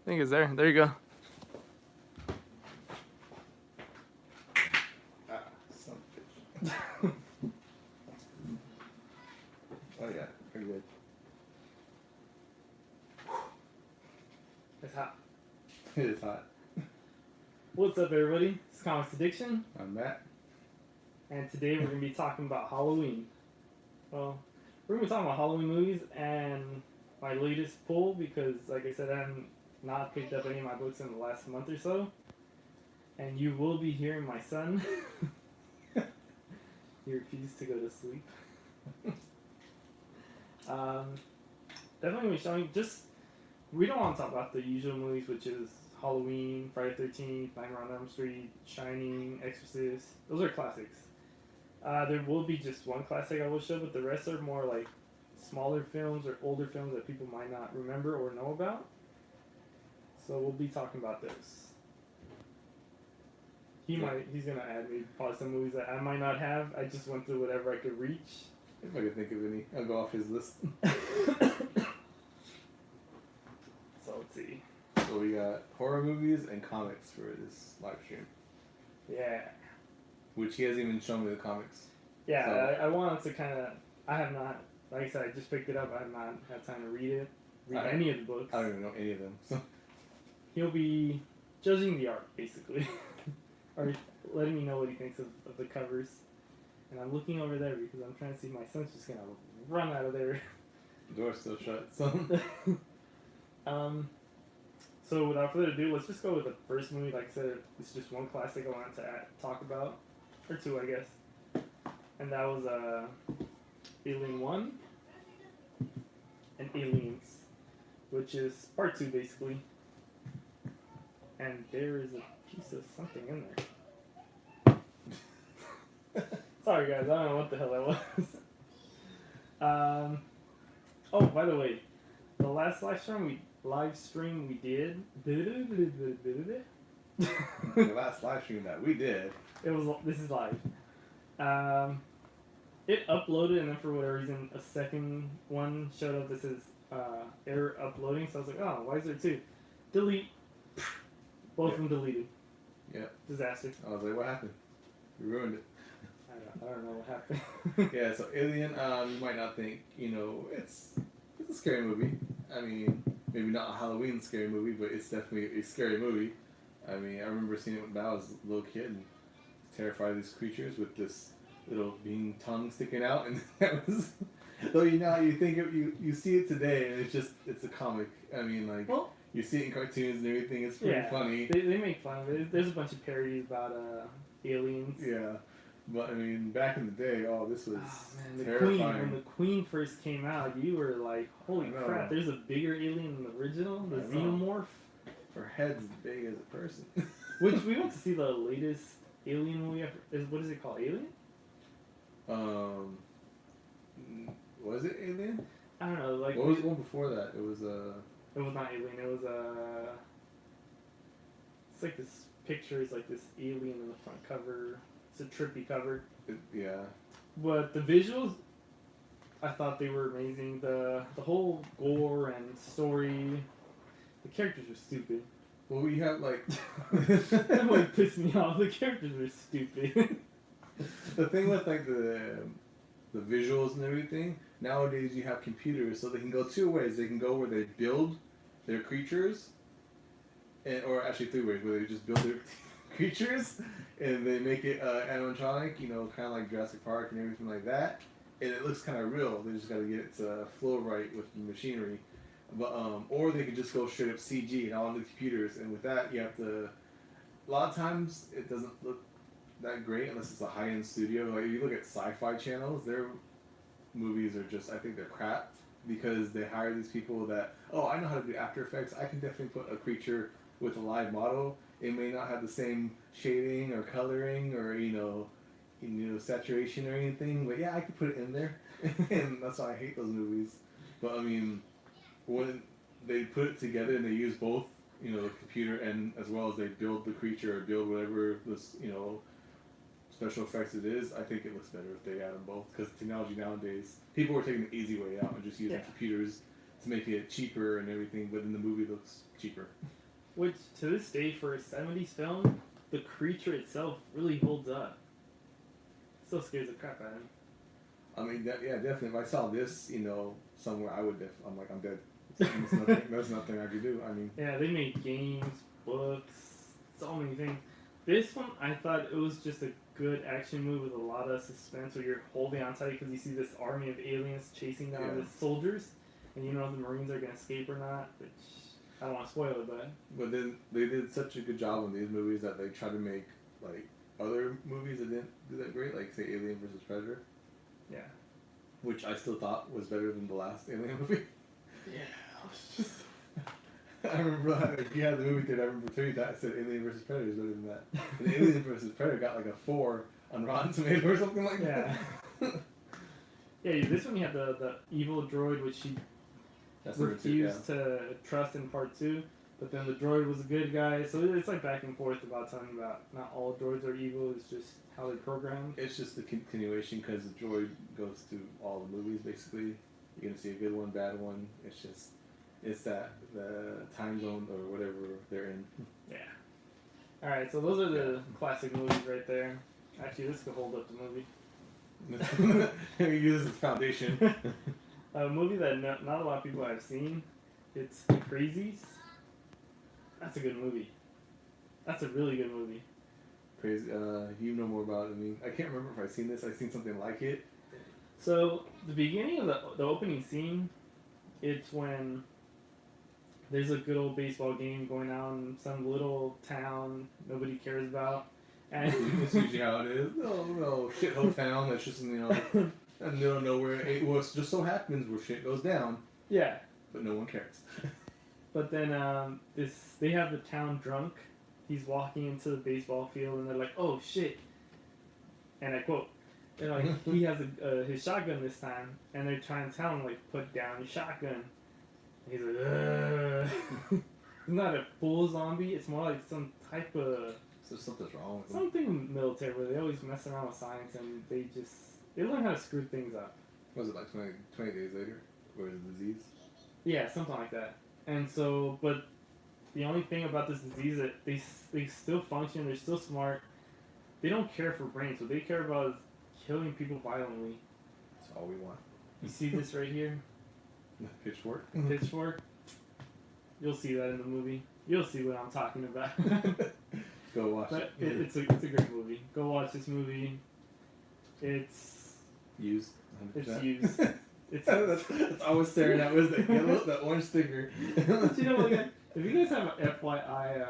I think it's there. There you go. Some bitch. Oh yeah, pretty good. It's hot. It is hot. What's up, everybody? It's Comics Addiction, I'm Matt. and today we're going to be talking about Halloween. Well, we're going to be talking about Halloween movies and my latest pull because, like I said, I haven't not picked up any of my books in the last month or so. And you will be hearing my son. He refused to go to sleep. Definitely be showing we don't want to talk about the usual movies, which is Halloween, Friday the 13th, Nightmare on Elm Street, Shining, Exorcist. Those are classics. There will be just one classic I will show, but the rest are more like smaller films or older films that people might not remember or know about. So we'll be talking about those. He's gonna add me probably some movies that I might not have. I just went through whatever I could reach. If I could think of any, I'll go off his list. So let's see. So we got horror movies and comics for this live stream, Yeah. which he hasn't even shown me the comics. Yeah, So- I wanted to kind of. I have not, like I said, I just picked it up. I have not had time to read any of the books. I don't even know any of them. So He'll be judging the art, basically, or letting me know what he thinks of the covers. And I'm looking over there because I'm trying to see if my son's just gonna run out of there. the door's still shut. So So without further ado, let's just go with the first movie. Like I said, it's just one classic I wanted to talk about, or two, I guess. And that was Alien 1 and Aliens, which is part 2 basically. And there is a piece of something in there. Sorry guys, I don't know what the hell that was. Oh, by the way, the last live stream we did. the last live stream that we did, This is live. It uploaded, and then for whatever reason, a second one showed up that says error uploading. So I was like, oh, why is there two? Delete. Both of them deleted. Yep. Disaster. I was like, what happened? We ruined it. I don't know what happened. Yeah, so Alien, you might not think, it's a scary movie. I mean, maybe not a Halloween scary movie, but it's definitely a scary movie. I mean, I remember seeing it when I was a little kid and terrified of these creatures with this little being tongue sticking out, and that was. Though you think you see it today, and it's a comic. I mean, like Well, you see it in cartoons and everything. It's pretty funny. They make fun of it. There's a bunch of parodies about aliens. Yeah, but I mean, back in the day, this was the terrifying. Queen. When the Queen first came out, you were like, "Holy crap! There's a bigger alien than the original, the Xenomorph." Her head's as big as a person. Which we went to see the latest Alien movie. What is it called? Alien? Was it Alien? I don't know. Like what was the one before that? It was It was not Alien. It was It's like this picture is like this alien in the front cover. It's a trippy cover. Yeah. But the visuals, I thought they were amazing. The whole gore and story. The characters were stupid. Well, we have like. That like pissed me off. The characters were stupid. The thing with like the visuals and everything, nowadays you have computers, so they can go two ways. They can go where they build their creatures, or actually three ways, where they just build their creatures and they make it animatronic, kind of like Jurassic Park and everything like that, and it looks kind of real. They just got to get it to flow right with the machinery. But or they could just go straight up CG and all on the computers, and with that you have to. A lot of times it doesn't look that great unless it's a high-end studio. Like if you look at sci-fi channels, their movies are just, I think they're crap because they hire these people that, I know how to do After Effects. I can definitely put a creature with a live model. It may not have the same shading or coloring or saturation or anything, but yeah, I could put it in there, and that's why I hate those movies. But I mean, when they put it together and they use both, the computer and as well as they build the creature or build whatever this, special effects it is, I think it looks better if they add them both, because technology nowadays, people are taking the easy way out and just using computers to make it cheaper and everything, but then the movie looks cheaper. Which, to this day, for a 70s film, the creature itself really holds up. Still scares the crap out of him. I mean, yeah, definitely. If I saw this, somewhere, I would. I'm like, I'm dead. There's nothing I could do. I mean, Yeah, they made games, books, so many things. This one, I thought it was just a good action movie with a lot of suspense where you're holding on tight because you see this army of aliens chasing down the soldiers, and you know if the Marines are going to escape or not, which I don't want to spoil it, But then they did such a good job on these movies that they try to make, like, other movies that didn't do that great, like, say, Alien vs. Predator. Yeah. Which I still thought was better than the last Alien movie. Yeah, I was just... I remember if you had the movie theater, I remember too, that said Alien vs. Predator is better than that. And Alien vs. Predator got like a 4 on Rotten Tomatoes or something like that. Yeah, this one you have the evil droid, which she refused to trust in part 2, but then the droid was a good guy, so it's like back and forth about telling you about not all droids are evil, it's just how they're programmed. It's just the continuation because the droid goes through all the movies basically. You're going to see a good one, bad one, it's that the time zone or whatever they're in. Yeah. Alright, so those are the classic movies right there. Actually, this could hold up the movie. Use this as foundation. A movie that not a lot of people have seen. It's The Crazies. That's a good movie. That's a really good movie. Crazy. You know more about it than me. I can't remember if I've seen this. I've seen something like it. So the beginning of the opening scene, it's when there's a good old baseball game going on in some little town nobody cares about. And that's usually how it is. No shithole town that's just in the middle of nowhere. Well, it just so happens where shit goes down. Yeah. But no one cares. But then they have the town drunk. He's walking into the baseball field and they're like, "Oh shit!" And I quote, they're like, he has his shotgun this time, and they're trying to tell him like, "Put down your shotgun." And he's like, "Ugh." It's not a full zombie. It's more like some type of so something's wrong with them. Something military where they always mess around with science and they learn how to screw things up. Was it like 20 days later? Or the disease? Yeah, something like that. And so, but the only thing about this disease is that they still function, they're still smart, they don't care for brains, what they care about is killing people violently. That's all we want. You see this right here? Pitchfork? Pitchfork? You'll see that in the movie. You'll see what I'm talking about. Go watch it. It's a great movie. Go watch this movie. It's used. 100%. It's used. It's that's always staring at was the orange sticker. But you know what, guys? If you guys have an FYI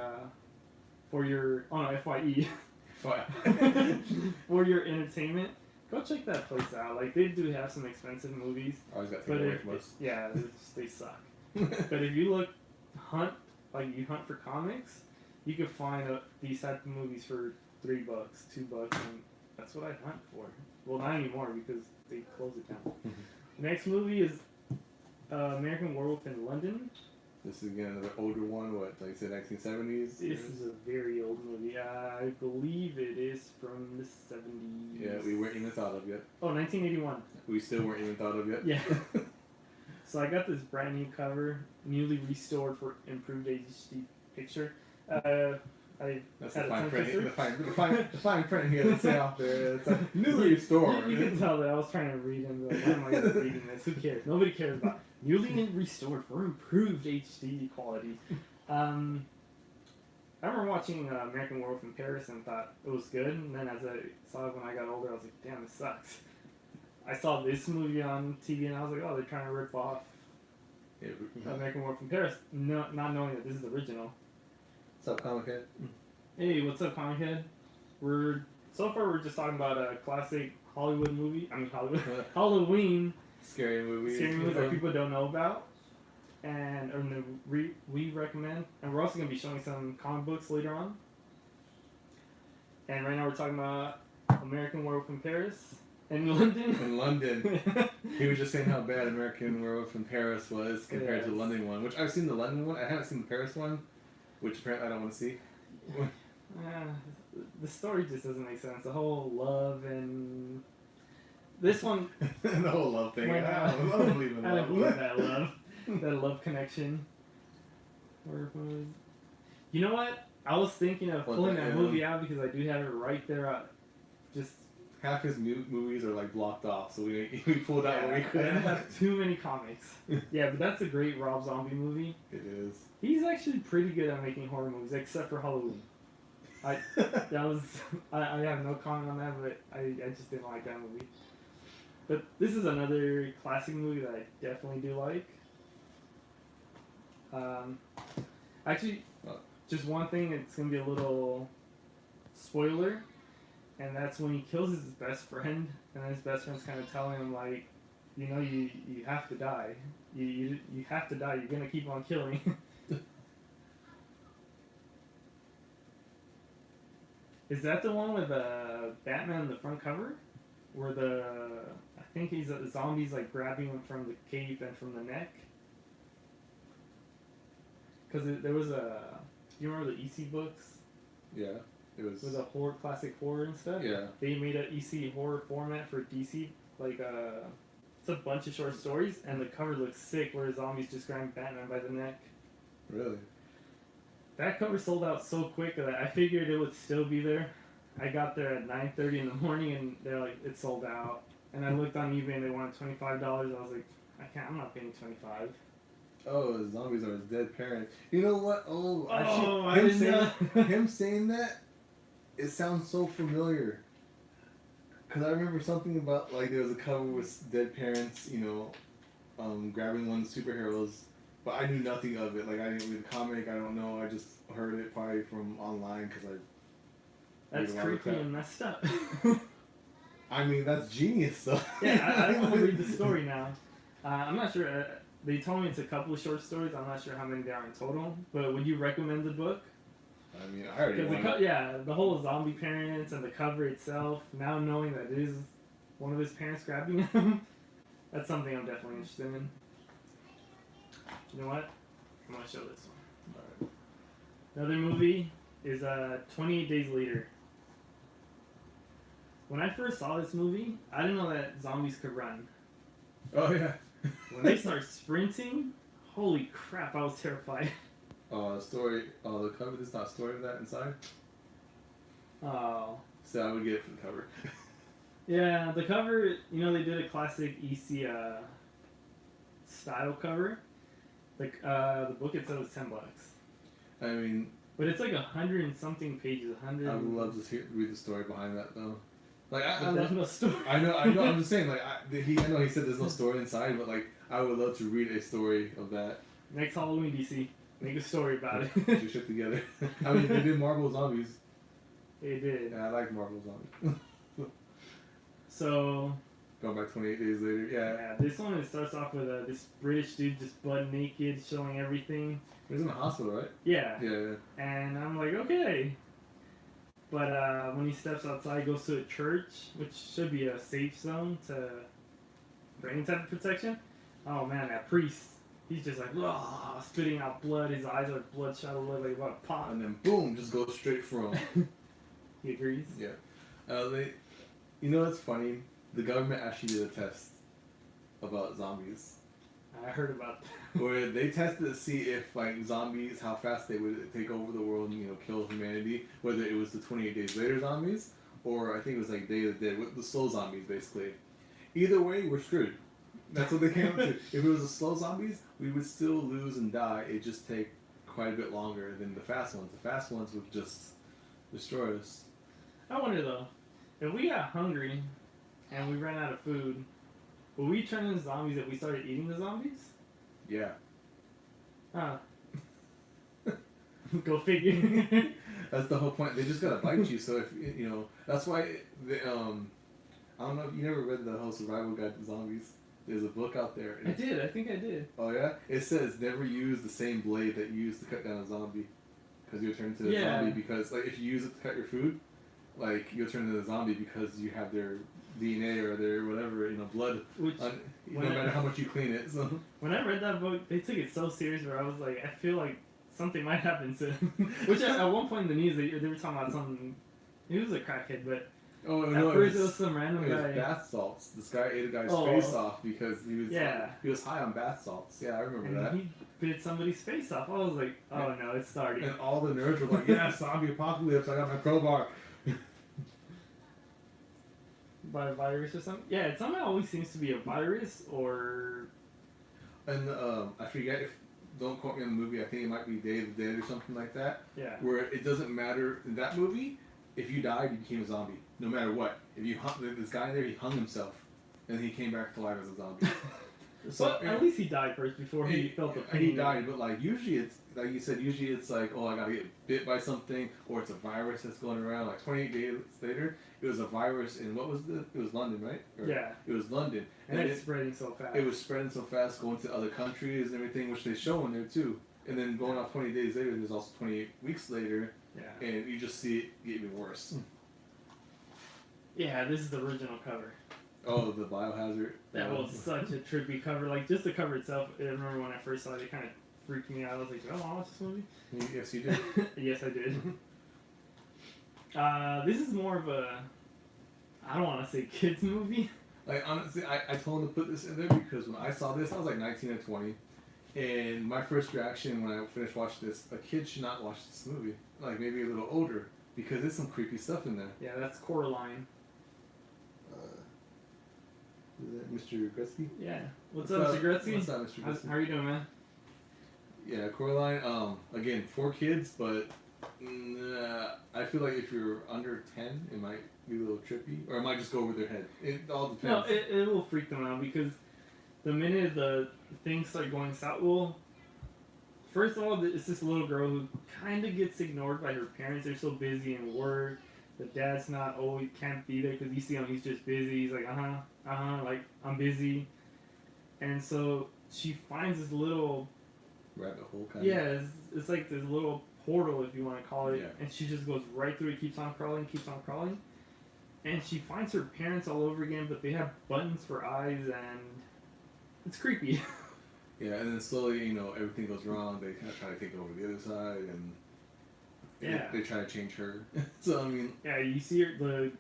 for your FYE for your entertainment, go check that place out. Like they do have some expensive movies. Always got to take away from us. Yeah, they suck. But if you hunt for comics, you could find these type of movies for $3, $2, and that's what I hunt for. Well, not anymore because they closed it down. Next movie is American Werewolf in London. This is again another older one. What, like say 1970s? This is a very old movie. I believe it is from the 70s. Yeah, we weren't even thought of yet. Oh, 1981. We still weren't even thought of yet. Yeah. So I got this brand new cover, newly restored for improved HD picture. That's the fine print. The fine print here that's out there. It's newly restored. You can tell that I was trying to read and be like, why am I even reading this? Who cares? Nobody cares about newly restored for improved HD quality. I remember watching American Werewolf in Paris and thought it was good. And then as I saw it when I got older, I was like, damn, this sucks. I saw this movie on TV and I was like, oh, they're trying to rip off American Werewolf in Paris, not knowing that this is the original. What's up, Comic Head? Hey, what's up, Comic Head? We're just talking about a classic Hollywood movie. I mean, Halloween. Scary movies that people don't know about, and we recommend. And we're also going to be showing some comic books later on. And right now we're talking about American Werewolf in Paris. In London. In London. He was just saying how bad American Werewolf in Paris was compared to the London one, which I've seen the London one. I haven't seen the Paris one, which apparently I don't want to see. The story just doesn't make sense. The whole love and this one. The whole love thing. I don't believe in love. I don't believe that love connection. You know what? I was thinking of What, pulling the- that yeah. movie out because I do have it right there. Just Half his movies are like blocked off, so we pulled out what we I could. have too many comics. Yeah, but that's a great Rob Zombie movie. It is. He's actually pretty good at making horror movies, except for Halloween. I have no comment on that, but I just didn't like that movie. But this is another classic movie that I definitely do like. Actually, just one thing, it's going to be a little spoiler, and that's when he kills his best friend, and his best friend's kind of telling him, like, you know, you have to die. You have to die. You're going to keep on killing. Is that the one with Batman on the front cover? Where I think the zombies like grabbing him from the cape and from the neck? Because there was you remember the EC books? Yeah, it was. With a classic horror and stuff? Yeah. They made an EC horror format for DC. Like, it's a bunch of short stories, and the cover looks sick where zombies just grabbing Batman by the neck. Really? That cover sold out so quick that I figured it would still be there. I got there at 9:30 in the morning and they're like, it's sold out. And I looked on eBay and they wanted $25. I was like, I'm not paying $25. Oh, the zombies are his dead parents. You know what? Oh, I him didn't know. him saying that, it sounds so familiar. Cause I remember something about like there was a cover with dead parents, grabbing one of the superheroes. But I knew nothing of it. Like, I didn't read the comic. I don't know. I just heard it probably from online because I. That's read a lot of creepy crap. and messed up. I mean, that's genius, though. Yeah, I want to read the story now. I'm not sure. They told me it's a couple of short stories. I'm not sure how many there are in total. But would you recommend the book? I mean, I already Because want the whole zombie parents and the cover itself, now knowing that it is one of his parents grabbing him, that's something I'm definitely interested in. You know what? I'm going to show this one. Alright. Another movie is 28 Days Later. When I first saw this movie, I didn't know that zombies could run. Oh, yeah. When they start sprinting, holy crap, I was terrified. Oh, the cover, there's not a story of that inside? Oh. So I would get it for the cover. Yeah, the cover, they did a classic EC style cover. Like, the book itself is $10. I mean, But it's like 100 and something pages. 100. I would love to read the story behind that, though. Like, But there's no story. I know. I'm just saying. Like, I know he said there's no story inside, but like, I would love to read a story of that. Next Halloween, DC, make a story about it. Put your shit together. I mean, they did Marvel Zombies, They did. and I like Marvel Zombies. So, Going back 28 days later, yeah, this one it starts off with this British dude just butt naked, showing everything. He was in the hospital, right? Yeah. Yeah. And I'm like, okay. But when he steps outside, he goes to a church, which should be a safe zone for any type of protection. Oh man, that priest, he's just like, "Wah," spitting out blood. His eyes are bloodshot, like about to pop. And then boom, just go straight for him. He agrees. Yeah. You know what's funny? The government actually did a test about zombies, I heard about that. where they tested to see if like zombies, how fast they would take over the world and kill humanity. Whether it was the 28 Days Later zombies, or I think it was like Day of the Dead, with the slow zombies basically. Either way, we're screwed. That's what they came up to. If it was the slow zombies, we would still lose and die. It'd just take quite a bit longer than the fast ones. The fast ones would just destroy us. I wonder though, if we got hungry and we ran out of food, will we turn into zombies if we started eating the zombies? Yeah. Huh. Go figure. That's the whole point. They just gotta bite you. So if that's why they, I don't know if you never read the whole survival guide to zombies. There's a book out there. I did. I think I did. Oh yeah. It says never use the same blade that you use to cut down a zombie, because you'll turn into a zombie. Because like if you use it to cut your food, like you'll turn into a zombie because you have their DNA or their whatever blood. Which, no matter how much you clean it. So when I read that book, they took it so serious where I was like, I feel like something might happen to him. Which at one point in the news, they were talking about something. He was a crackhead, but at first it was some random guy. Bath salts. This guy ate a guy's Oh. face off because he was Yeah. he was high on bath salts. Yeah, I remember And that. bit somebody's face off. I was like, oh no, it's starting. And all the nerds were like, yeah, zombie apocalypse, I got my crowbar. By a virus or something? Yeah, it somehow always seems to be a virus or. And I forget if, don't quote me on the movie, I think it might be Day of the Dead or something like that. Yeah. Where it doesn't matter, in that movie, if you died, you became a zombie. No matter what. If you this guy there, he hung himself. And he came back to life as a zombie. So, but at least he died first before he felt the pain. He died, but like usually it's like you said. Usually it's like, oh, I gotta get bit by something, or it's a virus that's going around. Like 28 days later, it was a virus in what was it was London, right? Yeah. It was London, and it's spreading so fast. It was spreading so fast, going to other countries and everything, which they show in there too. And then going off 20 days later, there's also 28 weeks later, Yeah. and you just see it get even worse. Yeah, this is the original cover. Oh, the Biohazard. That was such a trippy cover. Like, just the cover itself, I remember when I first saw it, it kind of freaked me out. I was like, oh, I watch this movie? Yes, you did. Yes, I did. This is more of a, I don't want to say kids movie. Like, honestly, I told him to put this in there because when I saw this, I was like 19 or 20. And my first reaction when I finished watching this, a kid should not watch this movie. Like, maybe a little older. Because there's some creepy stuff in there. Yeah, that's Coraline. Is that Mr. Gretzky? Yeah. What's up, Mr. Gretzky? What's up, Mr. Gretzky? How are you doing, man? Yeah, Coraline, again, for kids, but I feel like if you're under 10, it might be a little trippy. Or it might just go over their head. It all depends. No, it will freak them out because the minute the things start going south, well, first of all, it's this little girl who kind of gets ignored by her parents. They're so busy in work. The dad's not always can't be there because you see him, he's just busy. He's like, like, I'm busy. And so she finds this little rabbit hole kind of. Yeah, it's like this little portal, if you want to call it. Yeah. And she just goes right through it, keeps on crawling. And she finds her parents all over again, but they have buttons for eyes, and it's creepy. Yeah, and then slowly, everything goes wrong. They kind of try to take over the other side, and Yeah. they try to change her. So, I mean... Yeah, you see her,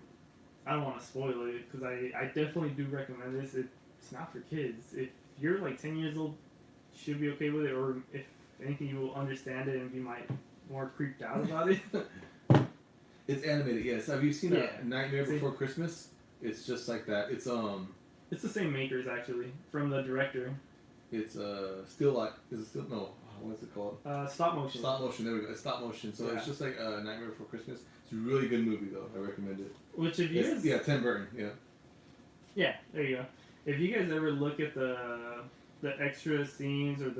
I don't want to spoil it, because I definitely do recommend this. It's not for kids. If you're like 10 years old, you should be okay with it, or if anything, you will understand it and be more creeped out about it. It's animated, yes. Have you seen Nightmare Before Christmas? It's just like that. It's the same makers, actually, from the director. It's still like... Is it still... No. What's it called? Stop motion. Stop motion, there we go. It's stop motion. So Yeah. it's just like Nightmare Before Christmas. It's a really good movie, though. I recommend it. Which, if you guys... Yeah, Tim Burton, yeah. Yeah, there you go. If you guys ever look at the extra scenes or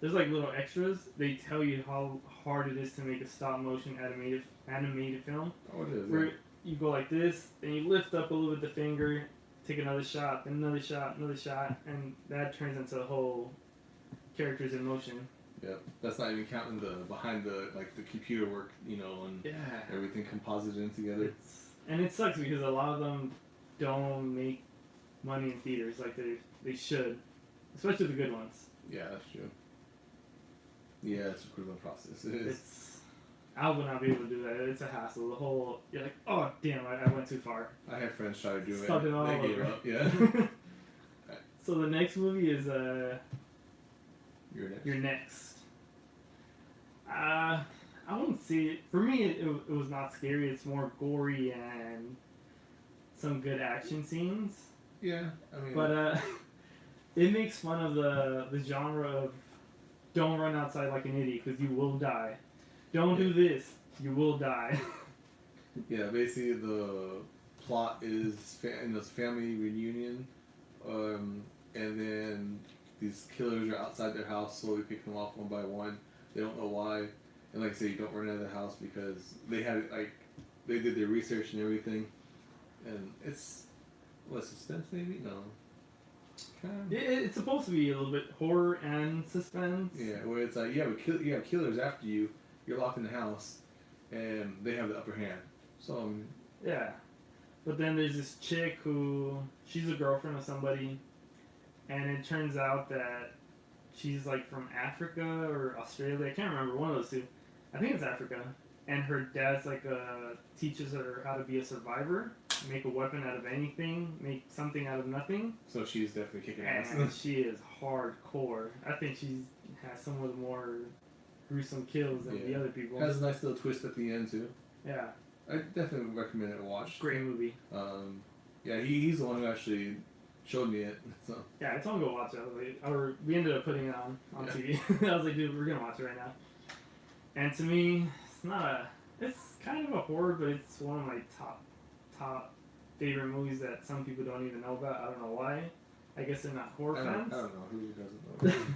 there's like little extras, they tell you how hard it is to make a stop motion animated film. Oh, it is. Where you go like this, then you lift up a little bit the finger, take another shot, then another shot, and that turns into the whole characters in motion. Yeah, that's not even counting the behind the computer work, and everything composited in together. And it sucks because a lot of them don't make money in theaters like they should, especially the good ones. Yeah, that's true. Yeah, it's a equivalent process. It is. I would not be able to do that. It's a hassle. The whole you're like, oh damn, I went too far. I had friends try to do Stuck it. it all They gave over. up. Yeah. So the next movie is You're next. You're Next. I wouldn't see it. For me, it was not scary. It's more gory and some good action scenes. Yeah, I mean. But it makes fun of the genre of don't run outside like an idiot because you will die. Don't do this, you will die. Yeah, basically the plot is it's family reunion, and then these killers are outside their house, slowly picking them off one by one. They don't know why, and like I say, you don't run out of the house because they had they did their research and everything, and it's suspense maybe no. It's supposed to be a little bit horror and suspense. Yeah, where it's like you have killers after you. You're locked in the house, and they have the upper hand. So yeah, but then there's this chick who she's a girlfriend of somebody, and it turns out that she's like from Africa or Australia. I can't remember, one of those two. I think it's Africa, and her dad's like teaches her how to be a survivor, make a weapon out of anything, make something out of nothing. So she's definitely kicking ass. And she is hardcore. I think she has some of the more gruesome kills than the other people. Has a nice little twist at the end too. Yeah. I definitely recommend it to watch. Great movie. Yeah, he's the one who actually showed me it. So yeah, I told him to go watch it. We ended up putting it on TV. I was like, dude, we're gonna watch it right now. And to me, it's kind of a horror, but it's one of my top favorite movies that some people don't even know about. I don't know why. I guess they're not horror fans. I don't know who doesn't know.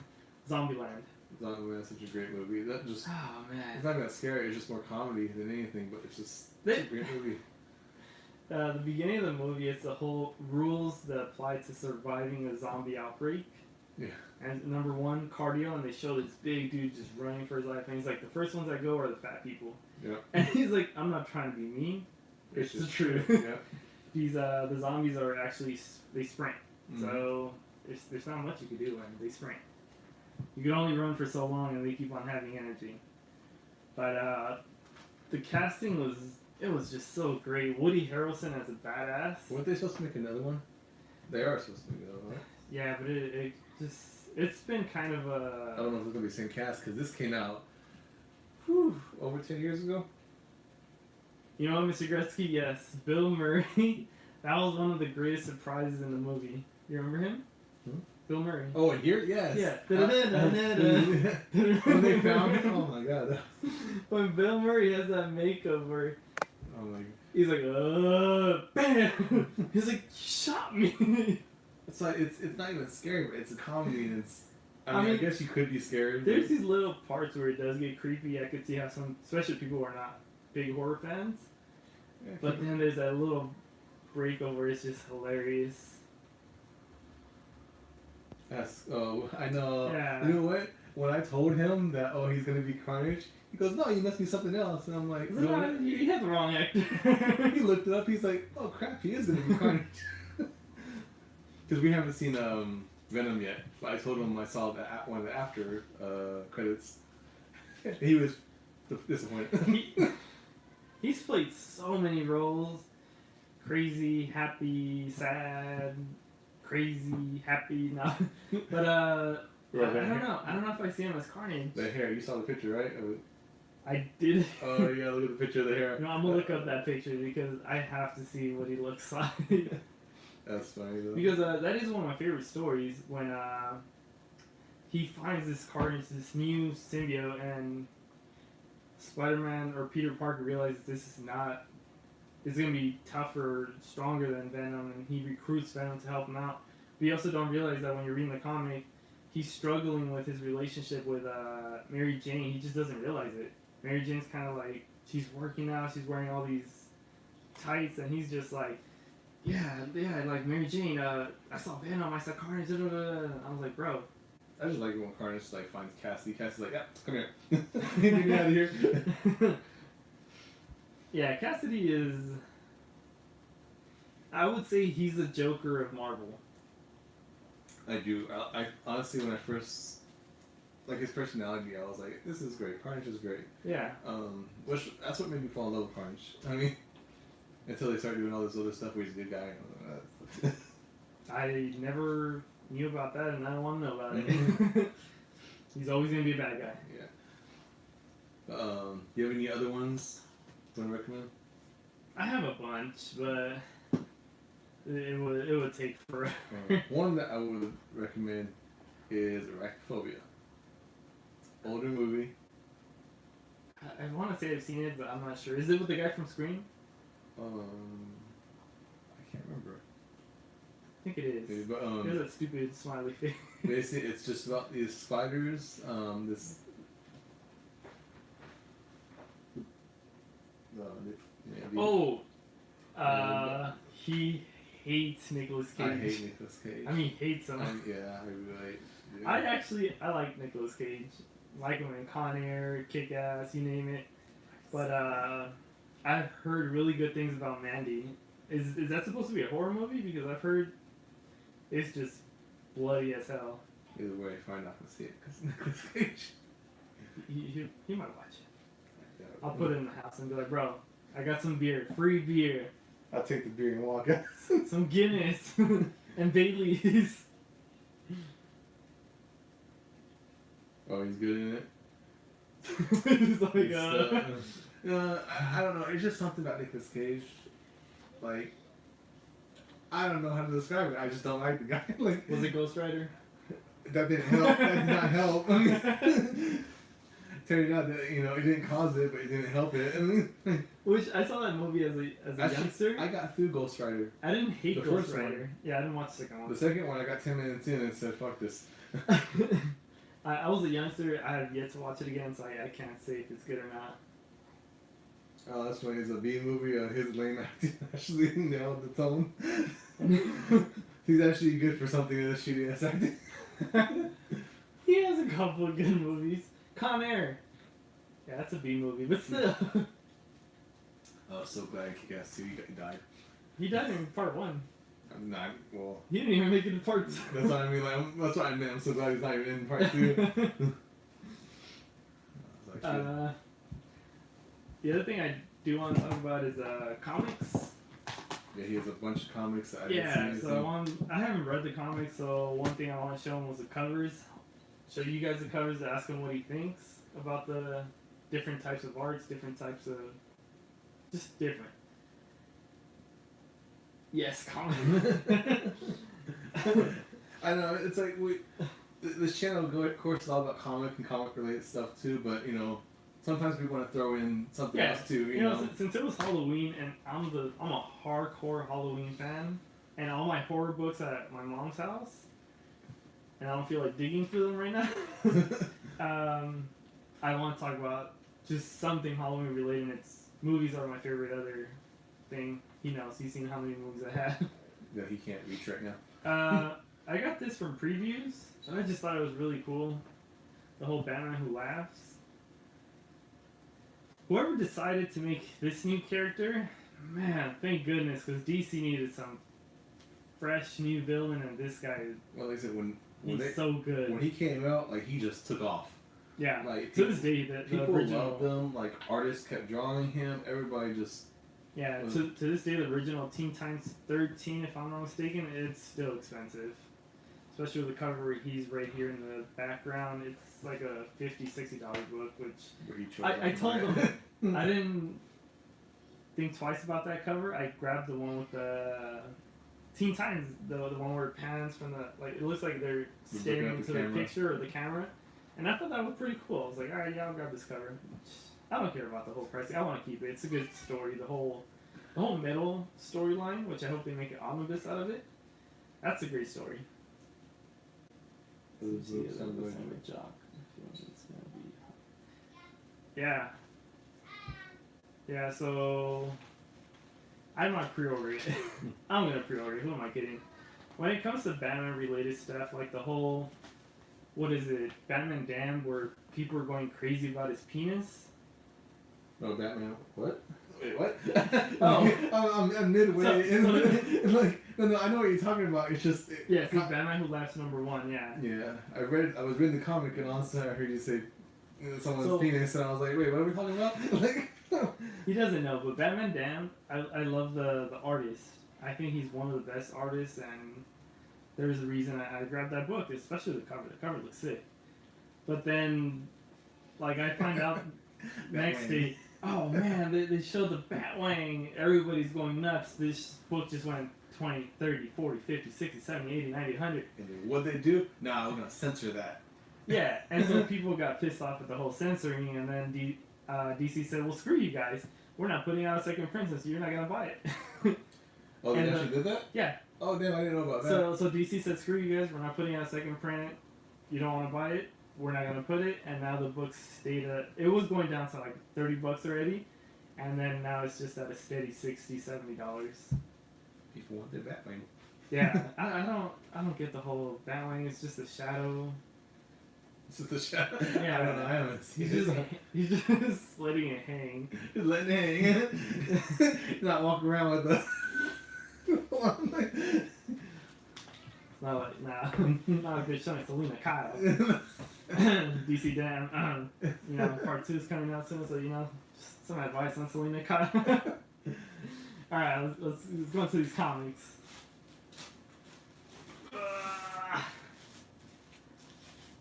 Zombieland. Zombieland is such a great movie. That just oh man, it's not that scary. It's just more comedy than anything. But it's just a great movie. The beginning of the movie, it's the whole rules that apply to surviving a zombie outbreak. Yeah. And number one, cardio, and they show this big dude just running for his life, and he's like, the first ones that go are the fat people. Yeah. And he's like, I'm not trying to be mean. It's the truth. Yeah. The zombies are actually, they sprint. Mm-hmm. So there's not much you can do when they sprint. You can only run for so long, and they keep on having energy. But the casting was just so great. Woody Harrelson as a badass. Weren't they supposed to make another one? They are supposed to make another one, right? Yeah, but it's been kind of a... I don't know if it's going to be the same cast, because this came out over 10 years ago. You know, Mr. Gretzky, yes. Bill Murray, that was one of the greatest surprises in the movie. You remember him? Bill Murray. Oh, here? Yes. Yeah. When they found him? Oh my god. When Bill Murray has that makeup where Oh my god. he's like, bam! He's like, you shot me! It's like, it's not even scary, but it's a comedy, and it's... I mean, I guess you could be scared. There's these little parts where it does get creepy. I could see how some, especially people who are not big horror fans. Yeah, But then there's that little breakover where it's just hilarious. I know. Yeah. You know what? When I told him that, he's gonna be Carnage, he goes, no, you must be something else. And I'm like, No, you have the wrong actor. He looked it up. He's like, oh crap, he is gonna be Carnage. Because we haven't seen Venom yet. But I told him I saw one of the after credits. He was disappointed. He's played so many roles. Crazy, happy, sad, crazy, happy. No. But I don't know. I don't know if I see him as Carnage. The hair. You saw the picture, right? I did. Oh yeah, look at the picture of the hair. No, I'm gonna look up that picture because I have to see what he looks like. That's funny though. Because that is one of my favorite stories when he finds this Carnage, this new symbiote, and Spider-Man or Peter Parker realizes it's gonna be tougher, stronger than Venom, and he recruits Venom to help him out. But you also don't realize that when you're reading the comic, he's struggling with his relationship with Mary Jane. He just doesn't realize it. Mary Jane's kind of like, she's working out, she's wearing all these tights, and he's just like, yeah, like Mary Jane, I saw Venom, I saw Carnage, da, da, da. I was like, bro. I just like it when Carnage like finds Cassie. Cassie's like, yeah, come here. Get me out of here. Yeah, Cassidy is... I would say he's the Joker of Marvel. I do. I honestly, when I first... Like, his personality, I was like, this is great. Carnage is great. Yeah. Which, that's what made me fall in love with Carnage. I mean, until they started doing all this other stuff where he's a good guy. I never knew about that, and I don't want to know about it. He's always going to be a bad guy. Yeah. Do you have any other ones you want to recommend? I have a bunch, but it would take forever. One that I would recommend is Arachnophobia. Older movie. I want to say I've seen it, but I'm not sure. Is it with the guy from Scream? I can't remember. I think it is. Maybe, but, he has that stupid smiley face. Basically, it's just about these spiders. He hates Nicolas Cage. I hate Nicolas Cage. I mean, hates him. Yeah, I really do. I like Nicolas Cage. Like him in Con Air, Kick-Ass, you name it. But I've heard really good things about Mandy. Is that supposed to be a horror movie? Because I've heard it's just bloody as hell. Either way, I'm not gonna see it because Nicolas Cage. He might watch it. Yeah, I'll put it in the house and be like, bro, I got some beer, free beer, I'll take the beer and walk out. some Guinness, and Bailey's. Oh, he's good in it. It's like, I don't know. It's just something about Nicolas Cage. Like, I don't know how to describe it. I just don't like the guy. Like, was it Ghost Rider? that didn't help. That did not help. Turned out that it didn't cause it, but it didn't help it. Which I saw that movie as a youngster. I got through Ghost Rider. I didn't hate The Ghost first one. Rider. Yeah, I didn't watch the second one. The second one, I got 10 minutes in and said, "Fuck this." I was a youngster. I have yet to watch it again, so I can't say if it's good or not. Oh, that's when it's a B movie. His lame acting actually nailed the tone. He's actually good for something that's shitty ass acting. He has a couple of good movies. Con Air. Yeah, that's a B movie, but still. Oh, so glad Kick-Ass 2 he died. He died in part 1. I'm not, well, He didn't even make it to part 2. that's what I mean. Like, that's what I meant. I'm so glad he's not even in part 2. The other thing I do want to talk about is comics. Yeah, he has a bunch of comics that I Yeah, haven't seen. so I haven't read the comics, so one thing I want to show him was the covers. Show you guys the covers, ask him what he thinks about the different types of arts, different types of... just different. Yes, comic. I know, it's like, this channel, of course, is all about comic and comic-related stuff, too, but, sometimes we want to throw in something else, too, you know? Since it was Halloween, and I'm a hardcore Halloween fan, and all my horror books are at my mom's house, and I don't feel like digging for them right now. I want to talk about just something Halloween related. And movies are my favorite other thing. He knows. He's seen how many movies I have. That he can't reach right now. I got this from previews, and I just thought it was really cool. The whole Batman Who Laughs. Whoever decided to make this new character, man, thank goodness, because DC needed some fresh new villain, and this guy, Well, like I said, he's so good. when he came out, like, he just took off. Yeah, Like, to this day, the people original. loved him. Like, artists kept drawing him. Everybody just... Yeah, to this day, the original Teen Titans 13, if I'm not mistaken, it's still expensive. Especially with the cover where he's right here in the background. It's like a $50, $60 book, which I told him I didn't think twice about that cover. I grabbed the one with the Teen Titans, the one where it pans from the, like, it looks like they're staring into the picture or the camera. And I thought that was pretty cool. I was like, alright, yeah, I'll grab this cover. I don't care about the whole pricing. I want to keep it. It's a good story. The whole metal storyline, which I hope they make an omnibus out of it. That's a great story. Yeah. Yeah, so I'm not pre-order it. I'm gonna pre-order it. Who am I kidding? When it comes to Batman related stuff, like the whole, what is it, Batman Damned, where people are going crazy about his penis. Oh, Batman. What? Wait, what? Oh. I'm midway. So- like, no, I know what you're talking about. It's just... Yeah, see, Batman Who Laughs #1, yeah. Yeah, I was reading the comic, and all of a sudden I heard you say someone's So- penis, and I was like, wait, what are we talking about? Like, He doesn't know, but Batman Damned, I love the artist. I think he's one of the best artists, and there's a reason I grabbed that book, especially the cover. The cover looks sick. But then, like, I find out next day, oh man, they showed the Batwing, everybody's going nuts. This book just went 20, 30, 40, 50, 60, 70, 80, 90, 100. and then what'd they do? Nah, we're gonna censor that. Yeah, and so people got pissed off at the whole censoring, and then DC said, well, screw you guys. We're not putting out a second print, so you're not going to buy it. Oh, they And, actually did that? Yeah. Oh, damn, I didn't know about that. So DC said, screw you guys. We're not putting out a second print. You don't want to buy it. We're not going to put it. And now the book stayed at... It was going down to like $30 already. And then now it's just at a steady $60, $70. People want their Batman. Yeah. I don't get the whole Batwing. It's just a shadow. This is the shadow. Yeah. I don't know. I haven't seen He's just letting it hang. Just letting it hang. Not walking around with the... It's not like, not a good showing. Selena Kyle. DC Damn, part Part 2 is coming out soon, so just some advice on Selena Kyle. Alright, let's go into these comics.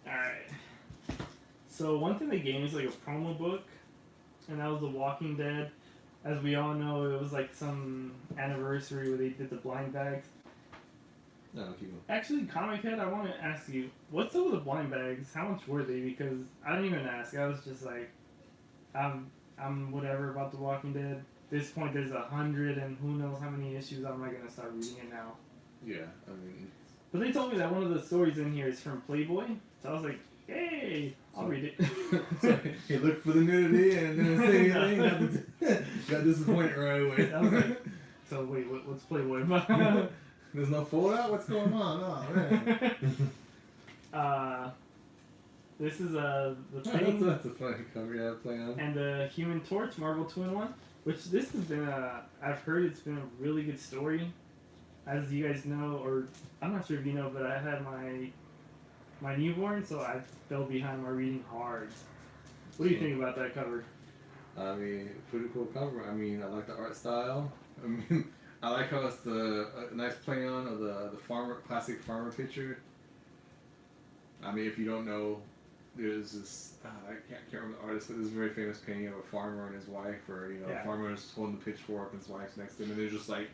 Alright. So one thing they gave me is like a promo book, and that was The Walking Dead. As we all know, it was like some anniversary where they did the blind bags. No, keep going. Actually, Comic Head, I want to ask you, what's up with the blind bags? How much were they? Because I didn't even ask. I was just like, I'm whatever about The Walking Dead. At this point, there's 100, and who knows how many issues. I'm not gonna start reading it now. Yeah, I mean. But they told me that one of the stories in here is from Playboy, so I was like, hey, I'll read it. So he looked for the nudity and didn't say anything. Got disappointed right away. I was like, so wait, what's Playboy about? There's no fold out? What's going on? Oh, man. This is the Thing. That's a funny cover you have playing on. And the Human Torch, Marvel 2-in-1, which this has been I've heard it's been a really good story. As you guys know, or I'm not sure if you know, but I had my newborn, so I fell behind my reading hard. What do you think about that cover? I mean, pretty cool cover. I mean, I like the art style. I mean, I like how it's a nice play on of the classic farmer picture. I mean, if you don't know, there's this, I can't remember the artist, but there's a very famous painting of a farmer and his wife, or, the farmer is holding the pitchfork and his wife's next to him, and they're just like,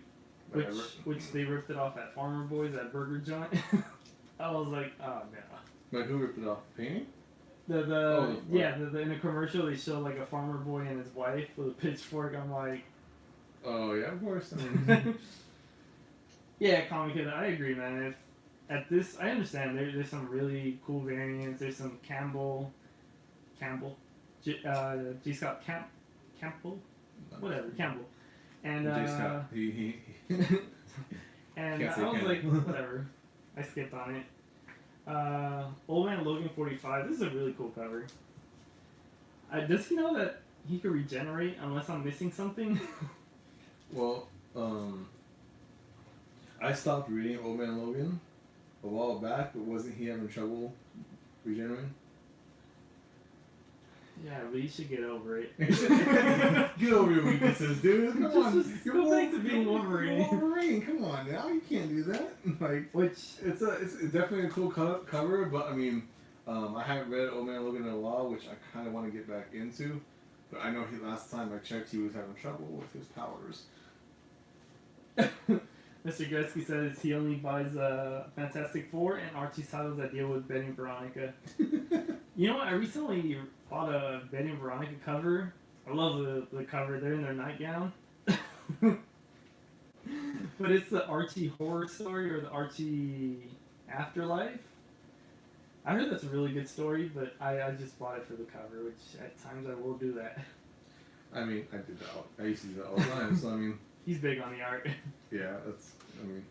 whatever. Which they ripped it off at Farmer Boys, at Burger Joint. I was like, oh no. Like, who ripped it off? The painting? In a commercial they show like a farmer boy and his wife with a pitchfork. I'm like, oh yeah, of course. Yeah, Comic Kid, I agree, man. If at this, I understand there's some really cool variants. There's some Campbell, G. Scott Campbell, whatever, Campbell, and J. Scott. He and I was like, whatever. I skipped on it. Old Man Logan 45. This is a really cool cover. Does he know that he could regenerate unless I'm missing something? Well, I stopped reading Old Man Logan a while back, but wasn't he having trouble regenerating? Yeah, but you should get over it. Get over your weaknesses, dude. Come on. You're go back to being Wolverine. You're Wolverine. Come on now. You can't do that. Like, it's definitely a cool cover, but I mean, I haven't read Old Man Logan in a while, which I kind of want to get back into. But I know last time I checked, he was having trouble with his powers. Mr. Gretzky says he only buys Fantastic Four and Archie titles that deal with Betty and Veronica. You know what? I recently bought a Betty and Veronica cover. I love the cover. They're in their nightgown. But it's the Archie horror story or the Archie afterlife. I heard that's a really good story, but I just bought it for the cover, which at times I will do that. I mean, I did that. I used to do that all the time, so I mean... He's big on the art. Yeah, that's... I mean...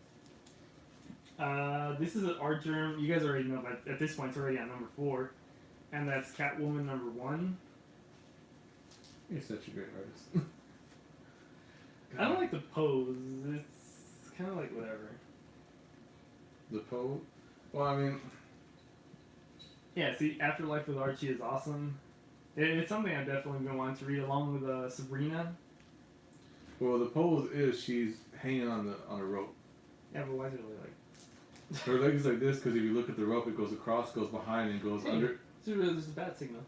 This is an art germ. You guys already know, but at this point it's already at number 4. And that's Catwoman number 1. You're such a great artist. I don't like the pose. It's kind of like whatever. The pose? Well, I mean... Yeah, see, Afterlife with Archie is awesome. It's something I've definitely been wanting to read along with Sabrina. Well, the pose is she's hanging on a rope. Yeah, but why is it really like... Her leg is like this because if you look at the rope, it goes across, goes behind, and goes under. There's a bat signal.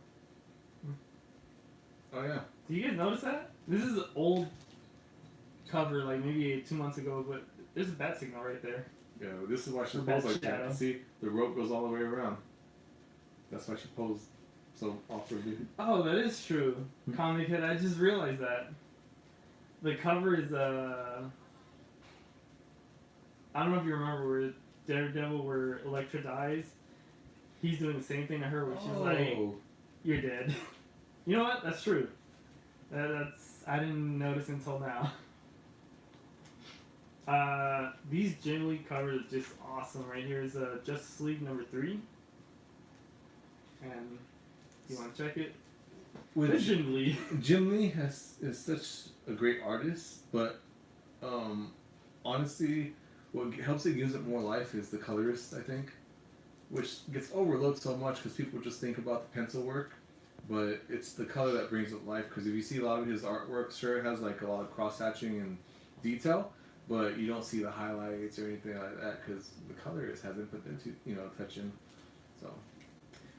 Oh, yeah. Do you guys notice that? This is an old cover, like maybe 2 months ago, but there's a bat signal right there. Yeah, this is why she posed like that. See, the rope goes all the way around. That's why she posed so awkwardly. Oh, that is true. Comic Head, I just realized that. The cover is, I don't know if you remember where Daredevil, where Elektra dies. He's doing the same thing to her, where she's like, "You're dead." You know what? That's true. I didn't notice until now. These Jim Lee covers are just awesome. Right here is Justice League number 3, and you want to check it? With Jim Lee. Jim Lee is such a great artist, but honestly, what helps it gives it more life is the colorist, I think, which gets overlooked so much because people just think about the pencil work. but it's the color that brings it life. Because if you see a lot of his artwork, sure, it has like a lot of cross hatching and detail, but you don't see the highlights or anything like that because the colorist hasn't put into touch in. So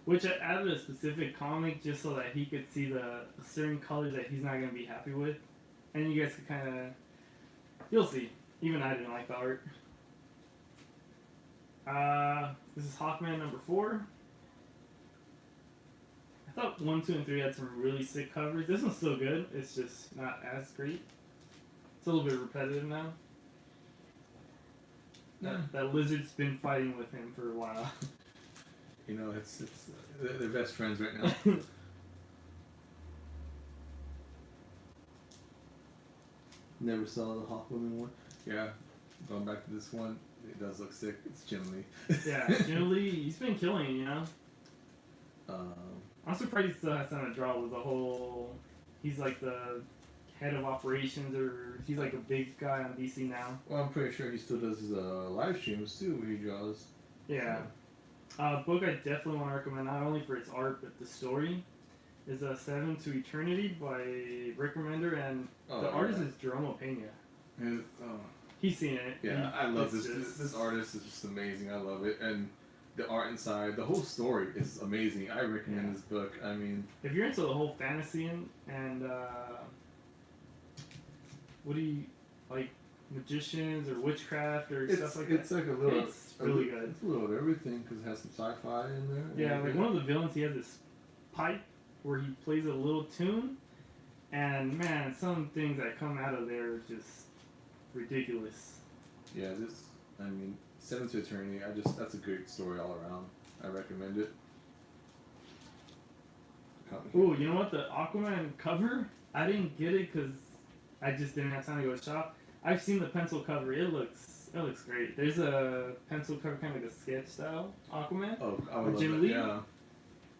Which I added a specific comic just so that he could see the certain colors that he's not gonna be happy with, and you guys could kind of, you'll see. Even I didn't like the art. This is Hawkman number 4. I thought 1, 2, and 3 had some really sick covers. This one's still good. It's just not as great. It's a little bit repetitive now. That lizard's been fighting with him for a while. it's they're best friends right now. Never saw the Hawkwoman one. Yeah, going back to this one, it does look sick. It's Jim Lee. Yeah, Jim Lee, he's been killing, Um, I'm surprised he still has time to draw with the whole. He's like the head of operations, or he's like a big guy on DC now. well, I'm pretty sure he still does his live streams too, where he draws. Yeah. Book I definitely want to recommend, not only for its art, but the story, is Seven to Eternity by Rick Remender, and the artist is Jerome Pena. And, He's seen it. yeah, I love this. Just, This artist is just amazing. I love it, and the art inside, the whole story is amazing. I recommend this book. I mean, if you're into the whole fantasy and what do you like, magicians or witchcraft or stuff like that? It's like a little. It's really good. It's a little of everything because it has some sci-fi in there. Yeah, like one of the villains, he has this pipe where he plays a little tune, and man, some things that come out of there are just ridiculous. Yeah, Seven to Eternity. That's a great story all around. I recommend it. Ooh, you know what? The Aquaman cover, I didn't get it because I just didn't have time to go shop. I've seen the pencil cover. It looks great. There's a pencil cover, kind of like a sketch style Aquaman. Oh, I would love Jim that. Lee? Yeah.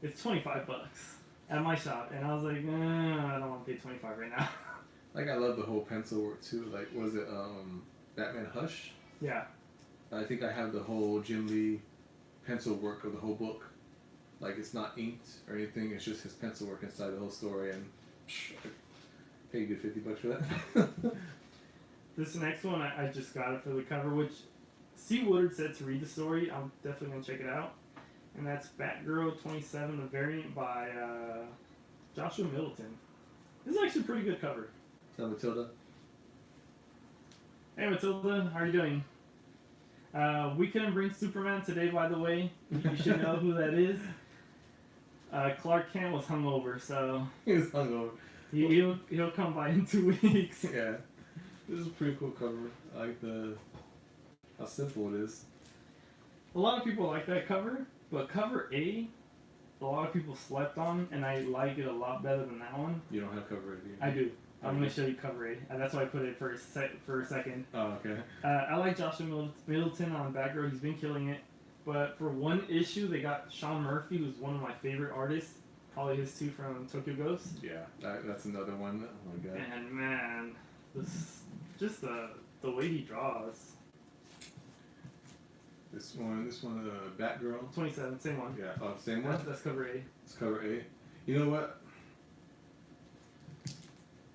It's $25 at my shop, and I was like, I don't want to pay $25 right now. Like I love the whole pencil work too. Like was it Batman Hush? Yeah. I think I have the whole Jim Lee pencil work of the whole book. Like it's not inked or anything. It's just his pencil work inside the whole story, and I paid a good $50 for that. This next one, I just got it for the cover, which C. Woodard said to read the story. I'm definitely going to check it out. And that's Batgirl 27, the variant by Joshua Middleton. This is actually a pretty good cover. Is that Matilda? Hey Matilda, how are you doing? We couldn't bring Superman today, by the way. You should know who that is. Clark Kent was hungover, so He was hungover. he'll come by in 2 weeks. Yeah. This is a pretty cool cover. I like how simple it is. A lot of people like that cover, but cover A, a lot of people slept on, and I like it a lot better than that one. You don't have cover it, do you? I do. I'm going to show you cover A, and that's why I put it for a second. Oh, okay. I like Joshua Middleton on Batgirl. He's been killing it. But for one issue, they got Sean Murphy, who's one of my favorite artists. Probably his two from Tokyo Ghost. Yeah, that's another one. Oh my god. And man, just the way he draws. This one, Batgirl. 27, same one. Yeah, same one. That's cover A. It's cover A. You know what?